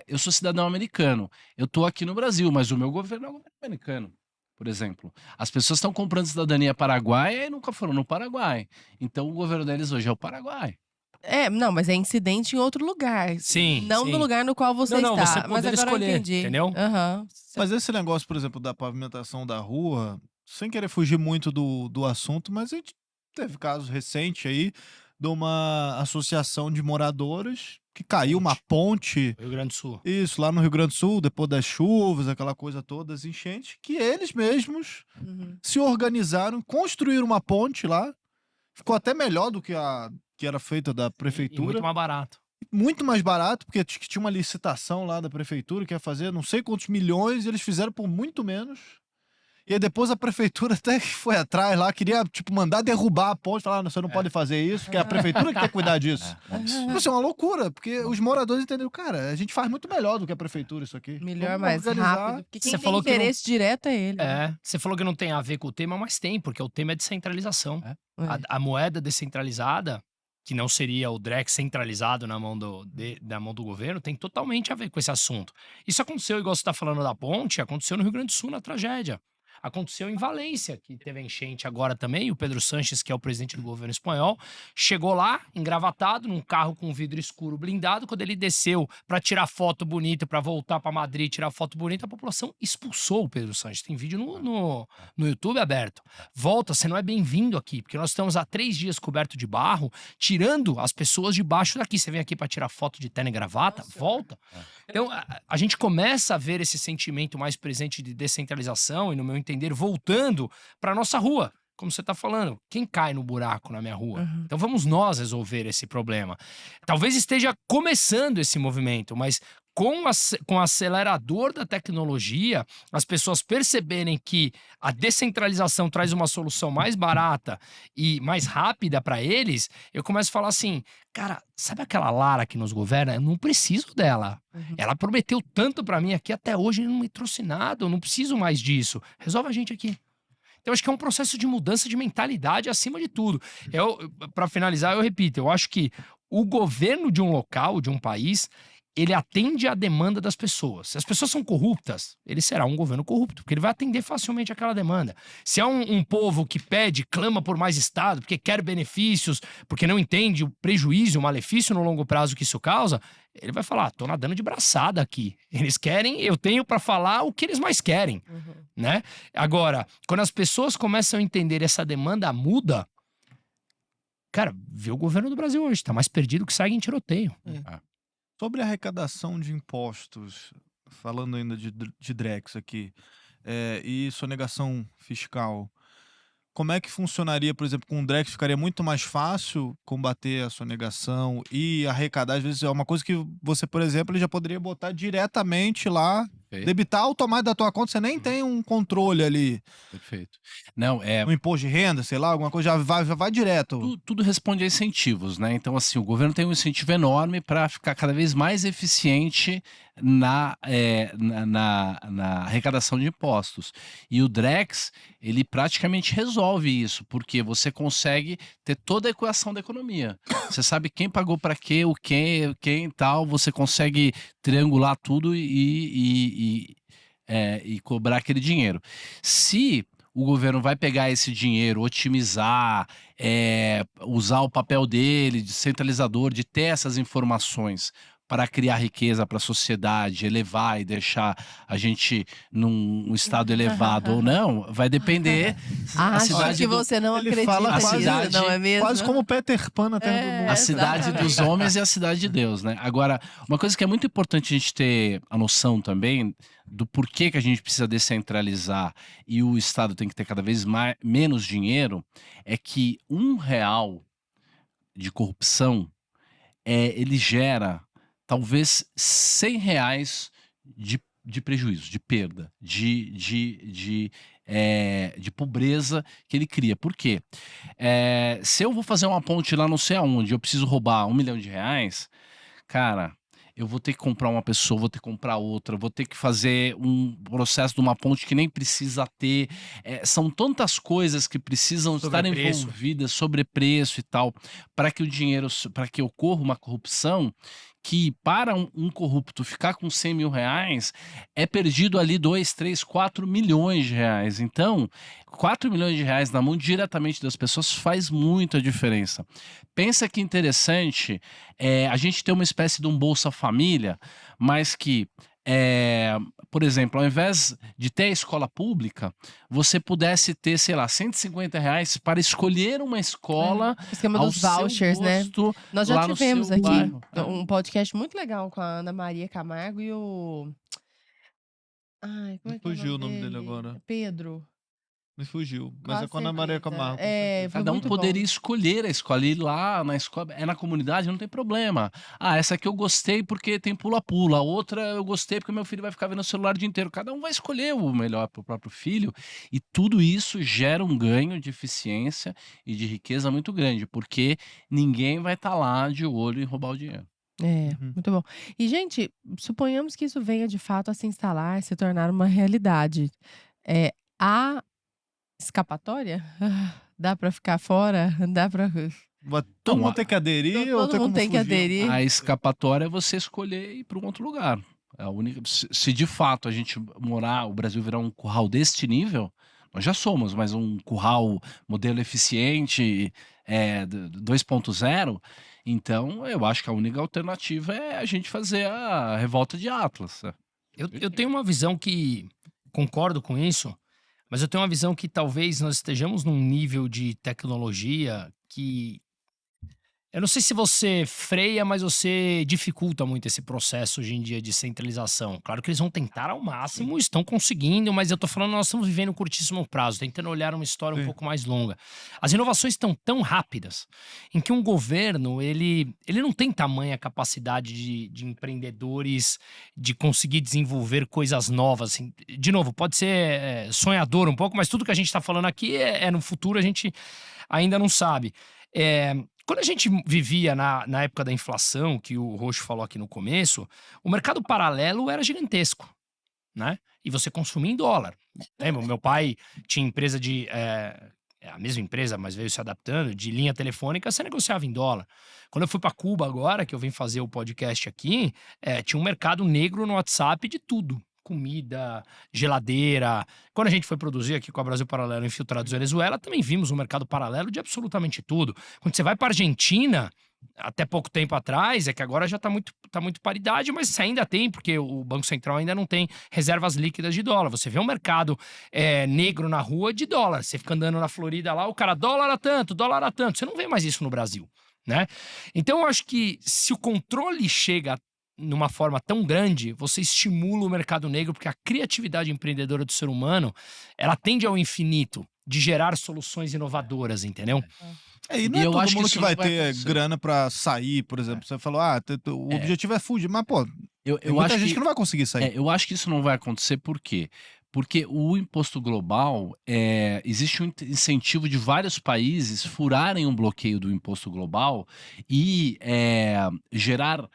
eu sou cidadão americano. Eu estou aqui no Brasil, mas o meu governo é o governo americano. Por exemplo, as pessoas estão comprando cidadania paraguaia e nunca foram no Paraguai. Então, o governo deles hoje é o Paraguai. Não, mas é incidente em outro lugar. Sim, Não sim. no lugar no qual você Não, está. você Mas poder agora eu escolher, entendi. entendeu? Aham. Mas esse negócio, por exemplo, da pavimentação da rua, sem querer fugir muito do assunto, mas a gente teve casos recentes aí de uma associação de moradoras que caiu uma ponte, Rio Grande do Sul. isso, lá no Rio Grande do Sul, depois das chuvas, aquela coisa toda, as enchentes, que eles mesmos Uhum. se organizaram, construíram uma ponte lá, ficou até melhor do que a que era feita da E prefeitura. muito mais barato. Muito mais barato, porque tinha uma licitação lá da prefeitura que ia fazer não sei quantos milhões, e eles fizeram por muito menos. E aí depois a prefeitura até que foi atrás lá, queria, tipo, mandar derrubar a ponte, falar, você não pode fazer isso, porque é a prefeitura que tem que cuidar disso. Isso é uma loucura, porque os moradores entenderam, cara, a gente faz muito melhor do que a prefeitura isso aqui. Melhor, Vamos mais organizar. rápido. Porque quem Você tem falou que não- interesse direto é ele. né? Você falou que não tem a ver com o tema, mas tem, porque o tema é descentralização. É. A moeda descentralizada, que não seria o Drex centralizado na mão da mão do governo, tem totalmente a ver com esse assunto. Isso aconteceu, igual você está falando da ponte, aconteceu no Rio Grande do Sul, na tragédia. Aconteceu em Valência, que teve a enchente agora também. O Pedro Sanches, que é o presidente do governo espanhol, chegou lá, engravatado, num carro com vidro escuro blindado. Quando ele desceu para tirar foto bonita, para voltar para Madrid tirar foto bonita, a população expulsou o Pedro Sanches. Tem vídeo no YouTube aberto. Volta, você não é bem-vindo aqui, porque nós estamos há 3 dias coberto de barro, tirando as pessoas de baixo daqui. Você vem aqui para tirar foto de terno e gravata, volta. Então, a gente começa a ver esse sentimento mais presente de descentralização, e no meu entendimento, entender, voltando para nossa rua. Como você está falando, quem cai no buraco na minha rua? Uhum. Então vamos nós resolver esse problema. Talvez esteja começando esse movimento, mas com o acelerador da tecnologia, as pessoas perceberem que a descentralização traz uma solução mais barata e mais rápida para eles, eu começo a falar assim, cara, sabe aquela Lara que nos governa? Eu não preciso dela. Uhum. Ela prometeu tanto para mim aqui até hoje e não me trouxe nada, eu não preciso mais disso. Resolve a gente aqui. Então, acho que é um processo de mudança de mentalidade acima de tudo. Para finalizar, eu repito, eu acho que o governo de um local, de um país, ele atende à demanda das pessoas. Se as pessoas são corruptas, ele será um governo corrupto, porque ele vai atender facilmente aquela demanda. Se é um povo que pede, clama por mais Estado, porque quer benefícios, porque não entende o prejuízo, o malefício no longo prazo que isso causa, ele vai falar, tô nadando de braçada aqui. Eles querem, eu tenho para falar o que eles mais querem, Uhum. né? Agora, quando as pessoas começam a entender essa demanda muda, cara, vê o governo do Brasil hoje, tá mais perdido que segue em tiroteio. Sobre a arrecadação de impostos, falando ainda de Drex aqui, e sonegação fiscal, como é que funcionaria, por exemplo, com o Drex? Ficaria muito mais fácil combater a sonegação e arrecadar? Às vezes é uma coisa que você, por exemplo, ele já poderia botar diretamente lá, Perfeito. debitar automático da tua conta, você nem tem um controle ali, Perfeito. Não, um imposto de renda, sei lá, alguma coisa, já vai direto. tudo responde a incentivos, né? Então, assim, o governo tem um incentivo enorme para ficar cada vez mais eficiente na arrecadação de impostos. E o Drex, ele praticamente resolve isso, porque você consegue ter toda a equação da economia. Você sabe quem pagou para quê, o quem e tal, você consegue triangular tudo e cobrar aquele dinheiro. Se o governo vai pegar esse dinheiro, otimizar, usar o papel dele de centralizador, de ter essas informações para criar riqueza para a sociedade, elevar e deixar a gente num estado elevado ou não, vai depender. A Acho cidade que do- você não Ele acredita fala nisso, quase- não é mesmo? Quase como o Peter Pan na Terra do É. Mundo. A cidade Exatamente. dos homens e a cidade de Deus, né? Agora, uma coisa que é muito importante a gente ter a noção também do porquê que a gente precisa descentralizar e o Estado tem que ter cada vez menos dinheiro, é que R$ 1 de corrupção, ele gera talvez R$ 100 de prejuízo, de perda, de pobreza que ele cria. Por quê? Se eu vou fazer uma ponte lá não sei aonde, eu preciso roubar R$ 1 milhão, cara, eu vou ter que comprar uma pessoa, vou ter que comprar outra, vou ter que fazer um processo de uma ponte que nem precisa ter. São tantas coisas que precisam estar Sobrepreço. envolvidas, sobrepreço e tal, para que o dinheiro, para que ocorra uma corrupção, que para um corrupto ficar com R$ 100 mil, é perdido ali 2, 3, 4 milhões de reais. Então, R$ 4 milhões na mão diretamente das pessoas faz muita diferença. Pensa que interessante a gente ter uma espécie de um Bolsa Família, mas que, por exemplo, ao invés de ter a escola pública, você pudesse ter, sei lá, R$ 150 para escolher uma escola O esquema ao dos seu vouchers, né? gosto, Nós já lá no tivemos seu aqui bairro. um podcast muito legal com a Ana Maria Camargo e o. Ai, como é que é Fugiu o nome dele agora. Pedro. Me fugiu. Mas Quase é com a Ana Maria certeza. Camargo. com É, certeza. foi Cada um muito poderia bom. escolher a escola, ir lá na escola, na comunidade, não tem problema. Ah, essa aqui eu gostei porque tem pula-pula, a outra eu gostei porque meu filho vai ficar vendo o celular o dia inteiro. Cada um vai escolher o melhor para o próprio filho, e tudo isso gera um ganho de eficiência e de riqueza muito grande, porque ninguém vai estar lá de olho em roubar o dinheiro. É, Uhum. muito bom. E, gente, suponhamos que isso venha de fato a se instalar, se tornar uma realidade. A escapatória? Dá pra ficar fora? Dá pra. Todo mundo a- tem que aderir ou Todo tem mundo como tem que fugir? aderir. A escapatória é você escolher ir para um outro lugar. É a única. Se de fato a gente morar, o Brasil virar um curral deste nível, nós já somos, mas um curral modelo eficiente 2.0, então eu acho que a única alternativa é a gente fazer a revolta de Atlas. Eu tenho uma visão que concordo com isso, mas eu tenho uma visão que talvez nós estejamos num nível de tecnologia que Eu não sei se você freia, mas você dificulta muito esse processo hoje em dia de centralização. Claro que eles vão tentar ao máximo, estão conseguindo, mas eu tô falando, nós estamos vivendo um curtíssimo prazo, tentando olhar uma história um Sim. pouco mais longa. As inovações estão tão rápidas, em que um governo, ele não tem tamanha capacidade de empreendedores, de conseguir desenvolver coisas novas. Assim. De novo, pode ser sonhador um pouco, mas tudo que a gente está falando aqui é no futuro, a gente ainda não sabe. Quando a gente vivia na época da inflação, que o Roxo falou aqui no começo, o mercado paralelo era gigantesco, né? E você consumia em dólar. Lembra? Meu pai tinha empresa a mesma empresa, mas veio se adaptando, de linha telefônica, você negociava em dólar. Quando eu fui para Cuba agora, que eu vim fazer o podcast aqui, tinha um mercado negro no WhatsApp de tudo. Comida, geladeira. Quando a gente foi produzir aqui com a Brasil Paralelo Infiltrados Venezuela, também vimos um mercado paralelo de absolutamente tudo. Quando você vai para Argentina, até pouco tempo atrás, é que agora já tá muito paridade, mas você ainda tem, porque o Banco Central ainda não tem reservas líquidas de dólar. Você vê um mercado negro na rua de dólar. Você fica andando na Florida lá, o cara, dólar a tanto, dólar a tanto. Você não vê mais isso no Brasil, né? Então eu acho que se o controle chega numa forma tão grande, você estimula o mercado negro, porque a criatividade empreendedora do ser humano, ela tende ao infinito, de gerar soluções inovadoras, entendeu? E não E é eu todo acho que mundo isso que não vai vai ter acontecer. grana pra sair, por exemplo. Você falou, o objetivo é fugir, mas, pô, Eu tem muita acho gente que que não vai conseguir sair. eu acho que isso não vai acontecer, por quê? Porque o imposto global, existe um incentivo de vários países furarem um bloqueio do imposto global e gerar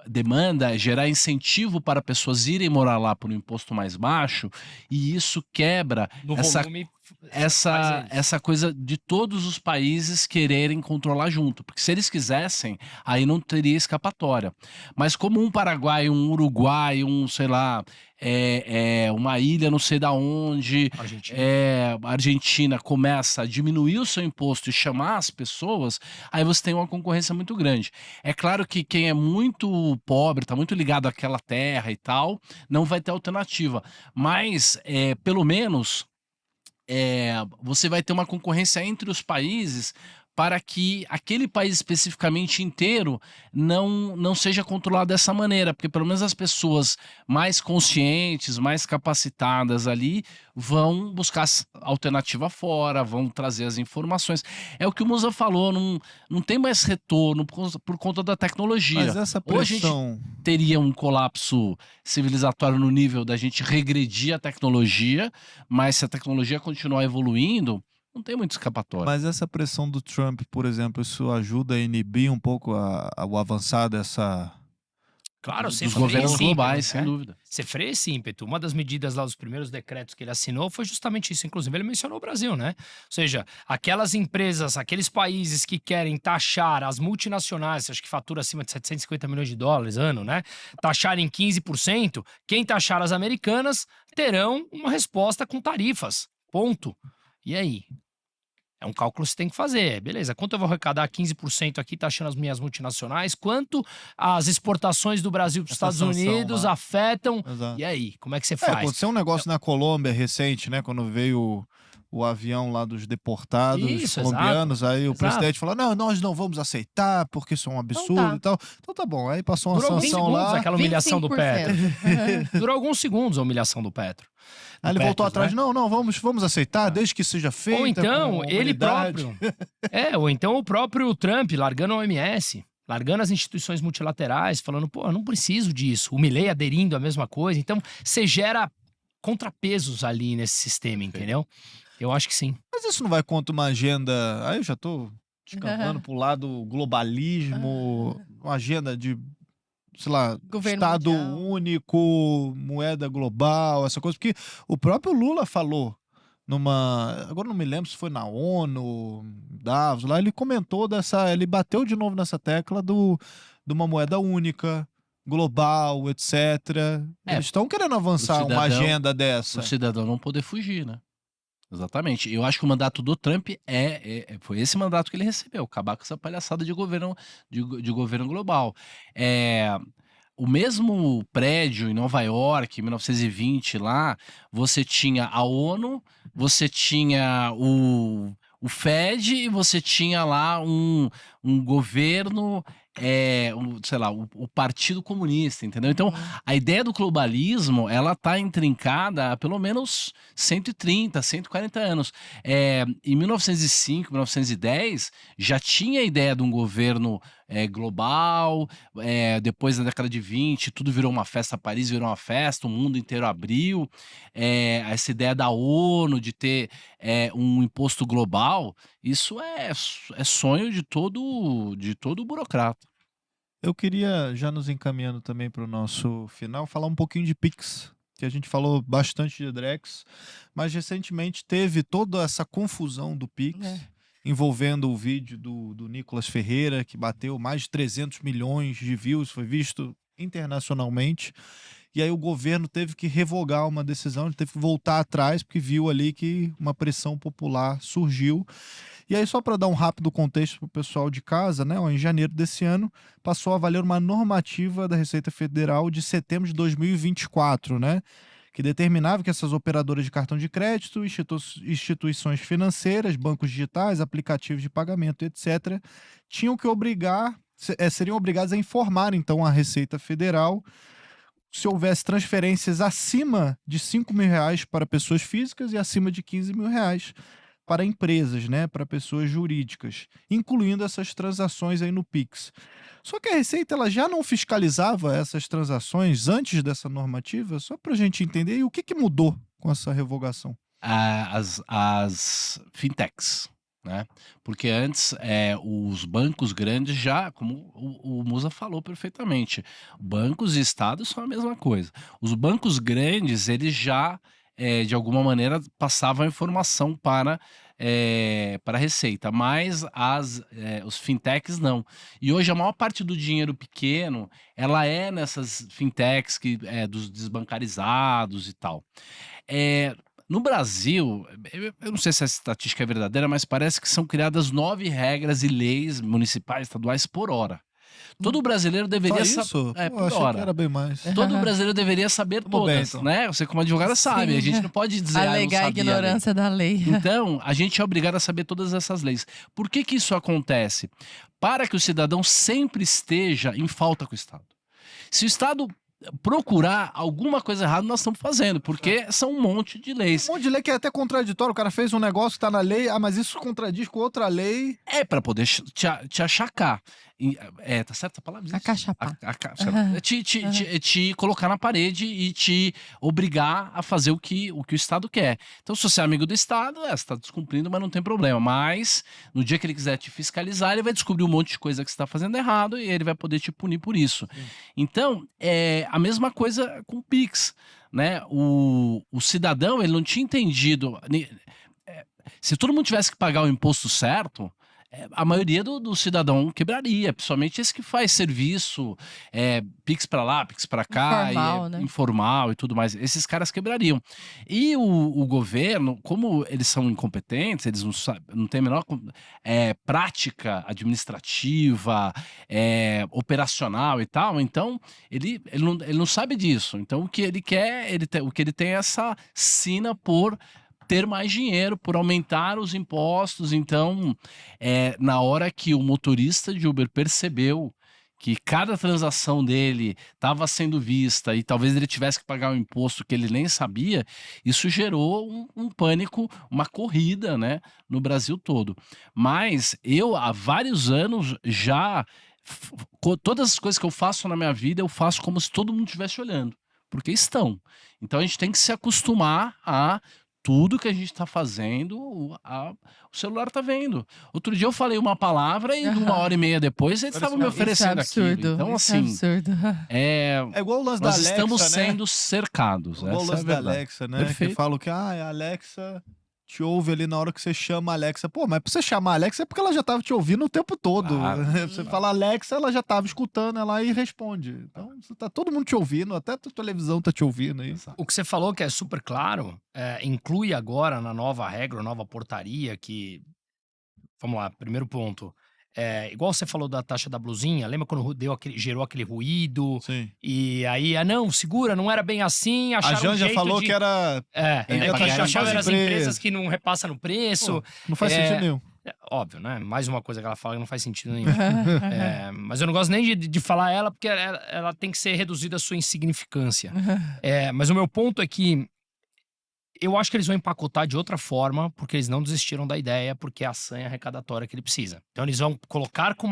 demanda, gerar incentivo para pessoas irem morar lá por um imposto mais baixo, e isso quebra No essa volume, essa faz isso. essa coisa de todos os países quererem controlar junto, porque se eles quisessem, aí não teria escapatória. Mas como um Paraguai, um Uruguai, um, sei lá, uma ilha não sei da onde, Argentina. a Argentina começa a diminuir o seu imposto e chamar as pessoas, aí você tem uma concorrência muito grande. É claro que quem é muito pobre, está muito ligado àquela terra e tal, não vai ter alternativa. Mas, pelo menos, você vai ter uma concorrência entre os países para que aquele país especificamente inteiro não seja controlado dessa maneira, porque pelo menos as pessoas mais conscientes, mais capacitadas ali vão buscar alternativa fora, vão trazer as informações. É o que o Musa falou, não tem mais retorno por conta da tecnologia. Mas essa Ou a gente pressão... teria um colapso civilizatório no nível da gente regredir a tecnologia, mas se a tecnologia continuar evoluindo, não tem muito escapatória. Mas essa pressão do Trump, por exemplo, isso ajuda a inibir um pouco o avançar dessa... Claro, você Dos freia governos esse ímpeto, globais, sem né? dúvida. Você freia esse ímpeto. Uma das medidas lá, dos primeiros decretos que ele assinou foi justamente isso. Inclusive, ele mencionou o Brasil, né? Ou seja, aquelas empresas, aqueles países que querem taxar as multinacionais, acho que fatura acima de 750 milhões de dólares ano, né? Taxarem 15%, quem taxar as americanas terão uma resposta com tarifas. Ponto. E aí? É um cálculo que você tem que fazer. Beleza, quanto eu vou arrecadar 15% aqui taxando as minhas multinacionais? Quanto as exportações do Brasil para os Essa Estados sanção Unidos lá. afetam? Exato. E aí, como é que você faz? Aconteceu um negócio na Colômbia recente, né? Quando veio o avião lá dos deportados Isso, colombianos, aí o exato. presidente falou, não, nós não vamos aceitar, porque isso é um absurdo tá. e tal. Então tá bom, aí passou uma Durou alguns sanção segundos lá, aquela humilhação do 25%. Petro. Durou alguns segundos a humilhação do Petro. aí ele voltou atrás, não, vamos aceitar, desde que seja feita Ou então, com ele humanidade." próprio. Ou então o próprio Trump largando a OMS, largando as instituições multilaterais, falando, pô, eu não preciso disso. O Milley aderindo à mesma coisa. Então, você gera contrapesos ali nesse sistema, entendeu? Eu acho que sim. Mas isso não vai contra uma agenda, aí eu já tô descambando pro lado globalismo, uma agenda de, sei lá, Governo Estado mundial. único, moeda global, essa coisa, porque o próprio Lula falou agora não me lembro se foi na ONU, Davos, lá ele comentou ele bateu de novo nessa tecla de uma moeda única, global, etc. Eles estão querendo avançar uma agenda O dessa. cidadão não poder fugir, né? Exatamente. Eu acho que o mandato do Trump foi esse mandato que ele recebeu, acabar com essa palhaçada de governo global. O mesmo prédio em Nova York, em 1920, lá, você tinha a ONU, você tinha o Fed e você tinha lá um governo, sei lá, o Partido Comunista, entendeu? Então, a ideia do globalismo, ela tá intrincada há pelo menos 130, 140 anos. Em 1905, 1910, já tinha a ideia de um governo global, depois da década de 20, tudo virou uma festa, Paris virou uma festa, o mundo inteiro abriu. Essa ideia da ONU de ter um imposto global, isso é sonho de todo burocrata. Eu queria, já nos encaminhando também para o nosso final, falar um pouquinho de Pix, que a gente falou bastante de Drex, mas recentemente teve toda essa confusão do Pix, envolvendo o vídeo do Nicolas Ferreira, que bateu mais de 300 milhões de views, foi visto internacionalmente, e aí o governo teve que revogar uma decisão, ele teve que voltar atrás, porque viu ali que uma pressão popular surgiu. E aí, só para dar um rápido contexto para o pessoal de casa, né? Em janeiro desse ano, passou a valer uma normativa da Receita Federal de setembro de 2024, né? Que determinava que essas operadoras de cartão de crédito, instituições financeiras, bancos digitais, aplicativos de pagamento, etc., tinham que seriam obrigados a informar, então, a Receita Federal se houvesse transferências acima de R$ 5.000 para pessoas físicas e acima de R$ 15.000 para empresas, né, para pessoas jurídicas, incluindo essas transações aí no Pix. Só que a Receita ela já não fiscalizava essas transações antes dessa normativa, só para a gente entender, e o que mudou com essa revogação? As fintechs, né? Porque antes os bancos grandes já, como o Musa falou perfeitamente, bancos e estados são a mesma coisa. Os bancos grandes, eles já de alguma maneira passavam a informação para a Receita, mas os fintechs não. E hoje a maior parte do dinheiro pequeno, ela é nessas fintechs dos desbancarizados e tal. No Brasil, eu não sei se essa estatística é verdadeira, mas parece que são criadas 9 regras e leis municipais, estaduais por hora. Todo brasileiro deveria Só isso? saber. Pô, Por achei que hora. era bem mais. Todo brasileiro deveria saber Tudo bem, todas, então. né? Você, como advogado, sabe. A Sim. gente não pode dizer, não Alegar a sabia a lei. ignorância da lei. Então, a gente é obrigado a saber todas essas leis. Por que isso acontece? Para que o cidadão sempre esteja em falta com o Estado. Se o Estado procurar alguma coisa errada, nós estamos fazendo, porque são um monte de leis. Um monte de lei que é até contraditório, o cara fez um negócio que tá na lei, mas isso contradiz com outra lei. É para poder te achacar. Tá certo a palavra? Acachapar. Te colocar na parede e te obrigar a fazer o que o Estado quer. Então, se você é amigo do Estado, você está descumprindo, mas não tem problema. Mas, no dia que ele quiser te fiscalizar, ele vai descobrir um monte de coisa que você está fazendo errado e ele vai poder te punir por isso. Então, a mesma coisa com o Pix, né? O cidadão, ele não tinha entendido. Se todo mundo tivesse que pagar o imposto certo, a maioria do cidadão quebraria, principalmente esse que faz serviço, Pix pra lá, Pix pra cá, Informal, né? informal e tudo mais. Esses caras quebrariam. E o governo, como eles são incompetentes, eles não têm a menor prática administrativa, operacional e tal, então ele não sabe disso. Então o que ele quer, o que ele tem é essa sina por ter mais dinheiro, por aumentar os impostos. Então, na hora que o motorista de Uber percebeu que cada transação dele estava sendo vista e talvez ele tivesse que pagar um imposto que ele nem sabia, isso gerou um pânico, uma corrida, né, no Brasil todo. Mas eu, há vários anos, já todas as coisas que eu faço na minha vida, eu faço como se todo mundo estivesse olhando, porque estão. Então a gente tem que se acostumar a tudo que a gente está fazendo, o celular está vendo. Outro dia eu falei uma palavra e 1h30 depois eles estavam me oferecendo aquilo. Então, isso é assim, absurdo. É igual o lance da nós Alexa, estamos né? sendo cercados. Igual o Essa é a lance da verdade. Alexa, né? Perfeito. Que falam que a Alexa te ouve ali na hora que você chama a Alexa. Pô, mas pra você chamar a Alexa é porque ela já tava te ouvindo o tempo todo. Claro. Você fala Alexa, ela já tava escutando ela e responde. Então, tá todo mundo te ouvindo, até a tua televisão tá te ouvindo aí. O que você falou que é super claro, inclui agora na nova regra, nova portaria que... Vamos lá, primeiro ponto. igual você falou da taxa da blusinha, lembra quando gerou aquele ruído? Sim. E aí, não, segura, não era bem assim, A acharam um Janja jeito falou de... que era... que pagar achavam as as empresas que não repassam no preço. Pô, não faz É, sentido nenhum. Óbvio, né? Mais uma coisa que ela fala que não faz sentido nenhum. Mas eu não gosto nem de falar ela, porque ela tem que ser reduzida a sua insignificância. Mas o meu ponto é que eu acho que eles vão empacotar de outra forma, porque eles não desistiram da ideia, porque é a sanha arrecadatória que ele precisa. Então eles vão colocar com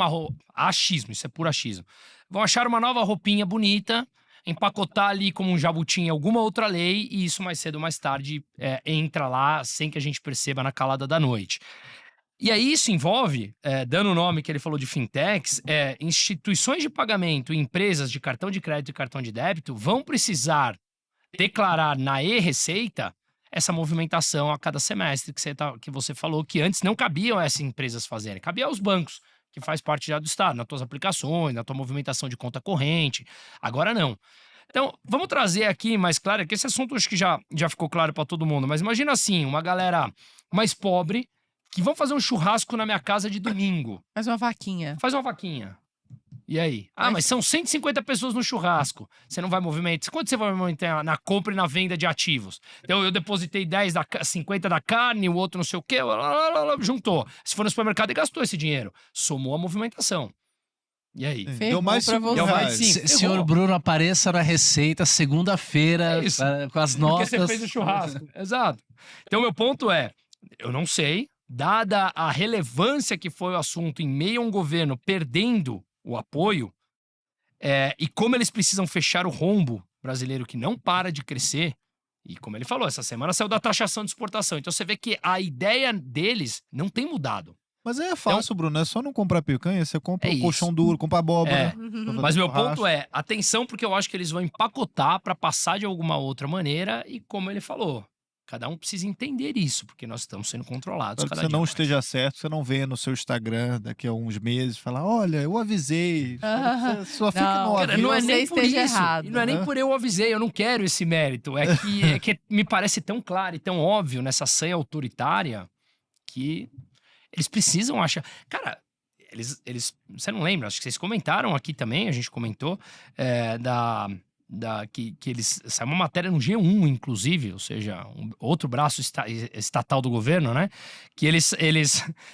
achismo, isso é puro achismo. Vão achar uma nova roupinha bonita, empacotar ali como um jabuti em alguma outra lei, e isso mais cedo ou mais tarde entra lá sem que a gente perceba na calada da noite. E aí isso envolve, dando o nome que ele falou de fintechs, instituições de pagamento e empresas de cartão de crédito e cartão de débito vão precisar declarar na e-receita essa movimentação a cada semestre que você falou, que antes não cabiam essas empresas fazerem, cabia aos bancos, que faz parte já do Estado, nas tuas aplicações, na tua movimentação de conta corrente, agora não. Então, vamos trazer aqui mais claro, que esse assunto acho que já ficou claro para todo mundo, mas imagina assim, uma galera mais pobre, que vão fazer um churrasco na minha casa de domingo. Faz uma vaquinha. Faz uma vaquinha. E aí? Mas são 150 pessoas no churrasco. Você não vai movimentar. Quanto você vai movimentar na compra e na venda de ativos? Então eu depositei 50 da carne, o outro não sei o quê, juntou. Se for no supermercado, ele gastou esse dinheiro. Somou a movimentação. E aí? Deu mais pra R$5. você. Deu mais cinco. Senhor Bruno, apareça na Receita segunda-feira com as notas. Porque você fez o churrasco. Exato. Então, meu ponto é, eu não sei, dada a relevância que foi o assunto em meio a um governo perdendo o apoio, e como eles precisam fechar o rombo brasileiro que não para de crescer, e como ele falou, essa semana saiu da taxação de exportação. Então você vê que a ideia deles não tem mudado. Mas aí é fácil, Bruno. É só não comprar picanha, você compra É colchão isso. duro, compra abóbora. Mas meu ponto é, atenção, porque eu acho que eles vão empacotar para passar de alguma outra maneira, e como ele falou, cada um precisa entender isso, porque nós estamos sendo controlados Para que cada você dia não mais. esteja certo, você não venha no seu Instagram daqui a uns meses e falar, olha, eu avisei. Você só fica Não, no Cara, aviso. não é Você nem por esteja isso. errado, E não é nem né? por eu avisei, eu não quero esse mérito. É que me parece tão claro e tão óbvio nessa sanha autoritária que eles precisam achar. Cara, você não lembra? Acho que vocês comentaram aqui também, a gente comentou, que eles. Saiu uma matéria no G1, inclusive, ou seja, outro braço estatal do governo, né? Que eles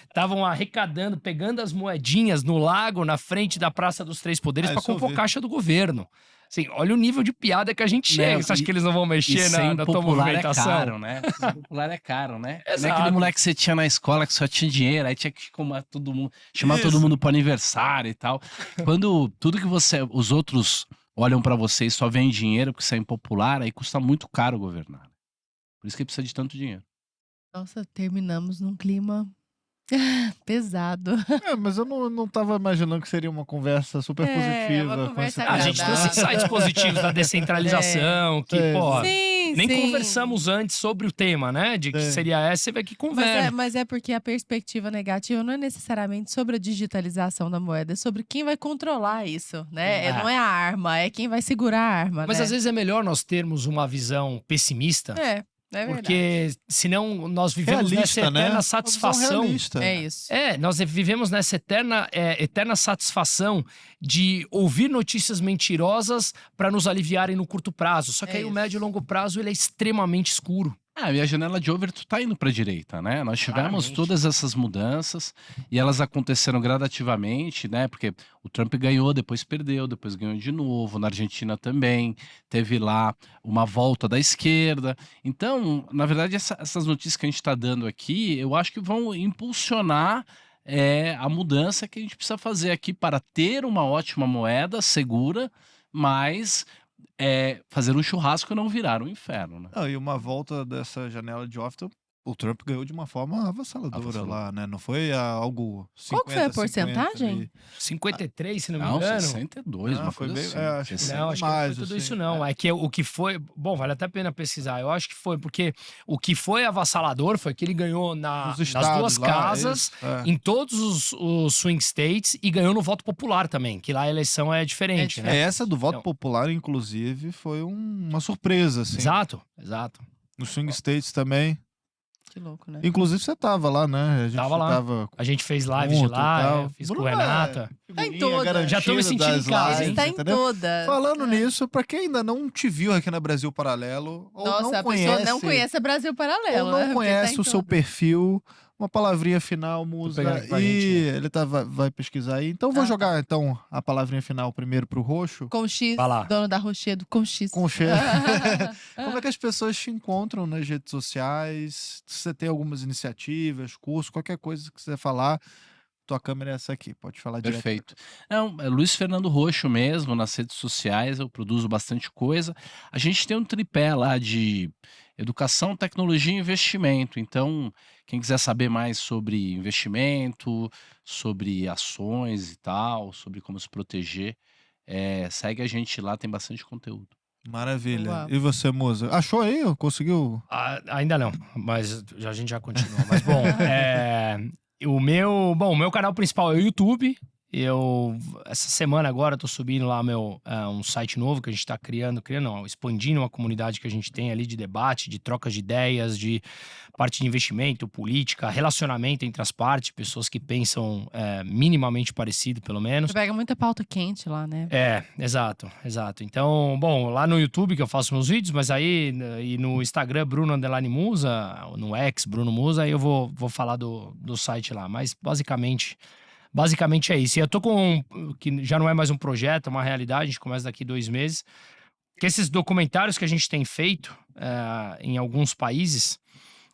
estavam arrecadando, pegando as moedinhas no lago, na frente da Praça dos Três Poderes, para isso eu compor vi. caixa do governo. Assim, olha o nível de piada que a gente chega. Não, Você acha que eles não vão E mexer sem na tua popular movimentação? é caro, né? Sem popular é caro, né? Não é Exato. aquele moleque que você tinha na escola que só tinha dinheiro, aí tinha que chamar todo mundo pro aniversário e tal. Quando tudo que os outros olham pra você e só vem dinheiro porque você é impopular, aí custa muito caro governar. Por isso que precisa de tanto dinheiro. Nossa, terminamos num clima pesado. Mas eu não tava imaginando que seria uma conversa super positiva. uma com conversa esse A gente tema. trouxe insights positivos da descentralização, que, É. pô, Sim, nem sim. conversamos antes sobre o tema, né? De que É. seria essa, você vê que conversa. Mas é porque a perspectiva negativa não é necessariamente sobre a digitalização da moeda, é sobre quem vai controlar isso, né? Não é a arma, é quem vai segurar a arma, Mas né? às vezes é melhor nós termos uma visão pessimista, É verdade. porque senão nós vivemos Realista, nessa né? eterna Uma visão satisfação. realista. É isso. Nós vivemos nessa eterna satisfação de ouvir notícias mentirosas para nos aliviarem no curto prazo. Só que É aí o isso. médio e longo prazo ele é extremamente escuro. E a janela de overton tá indo para a direita, né? Nós tivemos Claramente. todas essas mudanças e elas aconteceram gradativamente, né? Porque o Trump ganhou, depois perdeu, depois ganhou de novo. Na Argentina também teve lá uma volta da esquerda. Então, na verdade, essas notícias que a gente está dando aqui, eu acho que vão impulsionar a mudança que a gente precisa fazer aqui para ter uma ótima moeda segura, mas fazer um churrasco e não virar um inferno, né? E uma volta dessa janela de Overton, o Trump ganhou de uma forma avassaladora lá, né? Não foi algo 50, Qual que foi a 50 porcentagem? ali. 53, se não me Não, engano. 62, uma foi coisa bem- assim. acho que 60. Não, acho que mais, não foi tudo assim, isso, não. É que o que foi. Bom, vale até a pena pesquisar. Eu acho que foi, porque o que foi avassalador foi que ele ganhou Nos nas estados duas lá, casas, isso, é. em todos os swing states, e ganhou no voto popular também, que lá a eleição é diferente, né? Essa do voto Então- popular, inclusive, foi uma surpresa, assim. Exato. Nos swing states também. Que louco, né? Inclusive você tava lá, né? A gente Tava lá. tava A gente fez lives de junto e lá, tal. fiz com o Bruno é Renata. Tá em figurinha todas. garantida Já tô me sentindo das em casa, lives, hein? Está em entendeu? todas. Falando nisso, pra quem ainda não te viu aqui na Brasil Paralelo, ou Nossa, não a conhece, pessoa não conhece a Brasil Paralelo, ou né? não Porque tá conhece em o seu todas. perfil, uma palavrinha final, pegando Musa, aqui pra e gente, ele vai pesquisar aí. Então vou Ah, jogar então a palavrinha final primeiro pro Roxo. Com X, Vai lá. dono da Rochedo, com X. Com cheiro. Como é que as pessoas te encontram nas redes sociais? Se você tem algumas iniciativas, curso, qualquer coisa que quiser falar, tua câmera é essa aqui, pode falar direto. Perfeito. Não, é Luiz Fernando Roxo mesmo, nas redes sociais, eu produzo bastante coisa. A gente tem um tripé lá de educação, tecnologia e investimento. Então, quem quiser saber mais sobre investimento, sobre ações e tal, sobre como se proteger, segue a gente lá, tem bastante conteúdo. Maravilha. Boa. E você, Musa? Achou aí? Conseguiu? Ainda não, mas a gente já continua. Mas bom, o meu canal principal é o YouTube. Essa semana agora, tô subindo lá um site novo que a gente tá expandindo uma comunidade que a gente tem ali de debate, de trocas de ideias, de parte de investimento, política, relacionamento entre as partes, pessoas que pensam minimamente parecido, pelo menos. Você pega muita pauta quente lá, né? Exato. Então, bom, lá no YouTube que eu faço meus vídeos, mas aí e no Instagram, Bruno_Musa, no X, Bruno Musa, aí eu vou falar do site lá. Mas basicamente é isso. E eu tô que já não é mais um projeto, é uma realidade, a gente começa daqui 2 meses, que esses documentários que a gente tem feito em alguns países,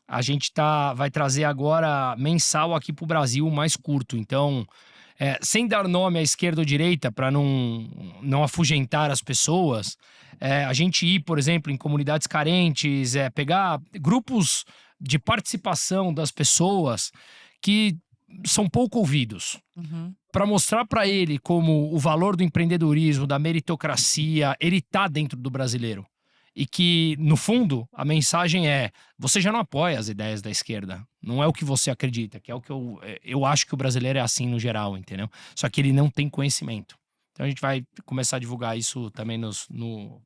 a gente vai trazer agora mensal aqui pro Brasil, mais curto. Então, sem dar nome à esquerda ou direita, para não afugentar as pessoas, a gente ir, por exemplo, em comunidades carentes, pegar grupos de participação das pessoas que são pouco ouvidos, Uhum. para mostrar para ele como o valor do empreendedorismo, da meritocracia, ele tá dentro do brasileiro. E que, no fundo, a mensagem você já não apoia as ideias da esquerda. Não é o que você acredita, que é o que eu acho que o brasileiro é assim no geral, entendeu? Só que ele não tem conhecimento. Então a gente vai começar a divulgar isso também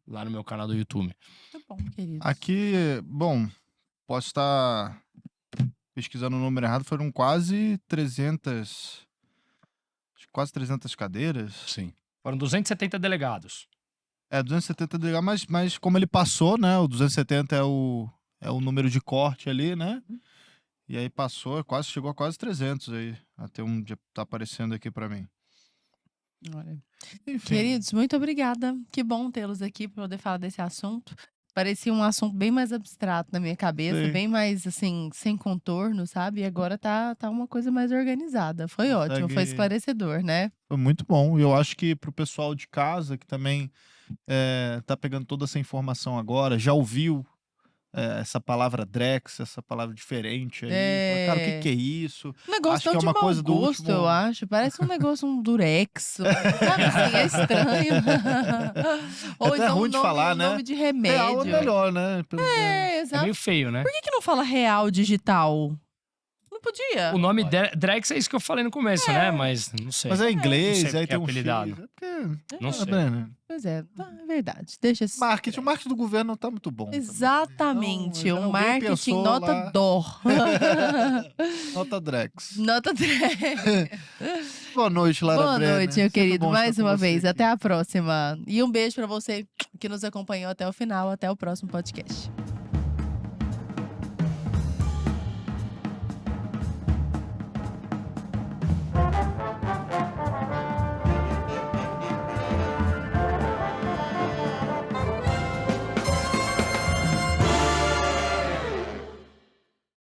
lá no meu canal do YouTube. Muito bom, querido. Aqui, bom, posso estar pesquisando o número errado, foram quase 300 cadeiras. Sim. Foram 270 delegados. 270 delegados, mas como ele passou, né? O 270 é o número de corte ali, né? E aí passou, chegou a quase 300 aí. Até um dia tá aparecendo aqui pra mim. Olha. Enfim. Queridos, muito obrigada. Que bom tê-los aqui para poder falar desse assunto. Parecia um assunto bem mais abstrato na minha cabeça, Sim. bem mais, assim, sem contorno, sabe? E agora tá uma coisa mais organizada. Foi ótimo, foi esclarecedor, né? Foi muito bom. E eu acho que pro pessoal de casa que também tá pegando toda essa informação agora, já ouviu essa palavra Drex, essa palavra diferente aí. Fala, cara, o que é isso? Um negócio Acho que tão é de uma mau coisa do gosto, último- eu acho. Parece um negócio, um durex. Sabe assim, é estranho. Ou até então ruim de falar, né? nome de Real remédio. é melhor, né? É Exato. meio feio, né? Por que não fala real digital? Não podia. O nome Drex é isso que eu falei no começo, né? Mas não sei. Mas é inglês, não sei aí porque é tem um X. apelidado. É porque... Não tá sei. vendo? Pois é, é verdade. Deixa esse... O marketing do governo não tá muito bom. também. Exatamente. Então, Um alguém marketing pensou nota lá. dó. Nota Drex. Nota 10. Boa noite, Lara Boa Brenner. noite, meu Sempre querido. bom Mais estar com uma você vez. aqui. Até a próxima. E um beijo pra você que nos acompanhou até o final. Até o próximo podcast.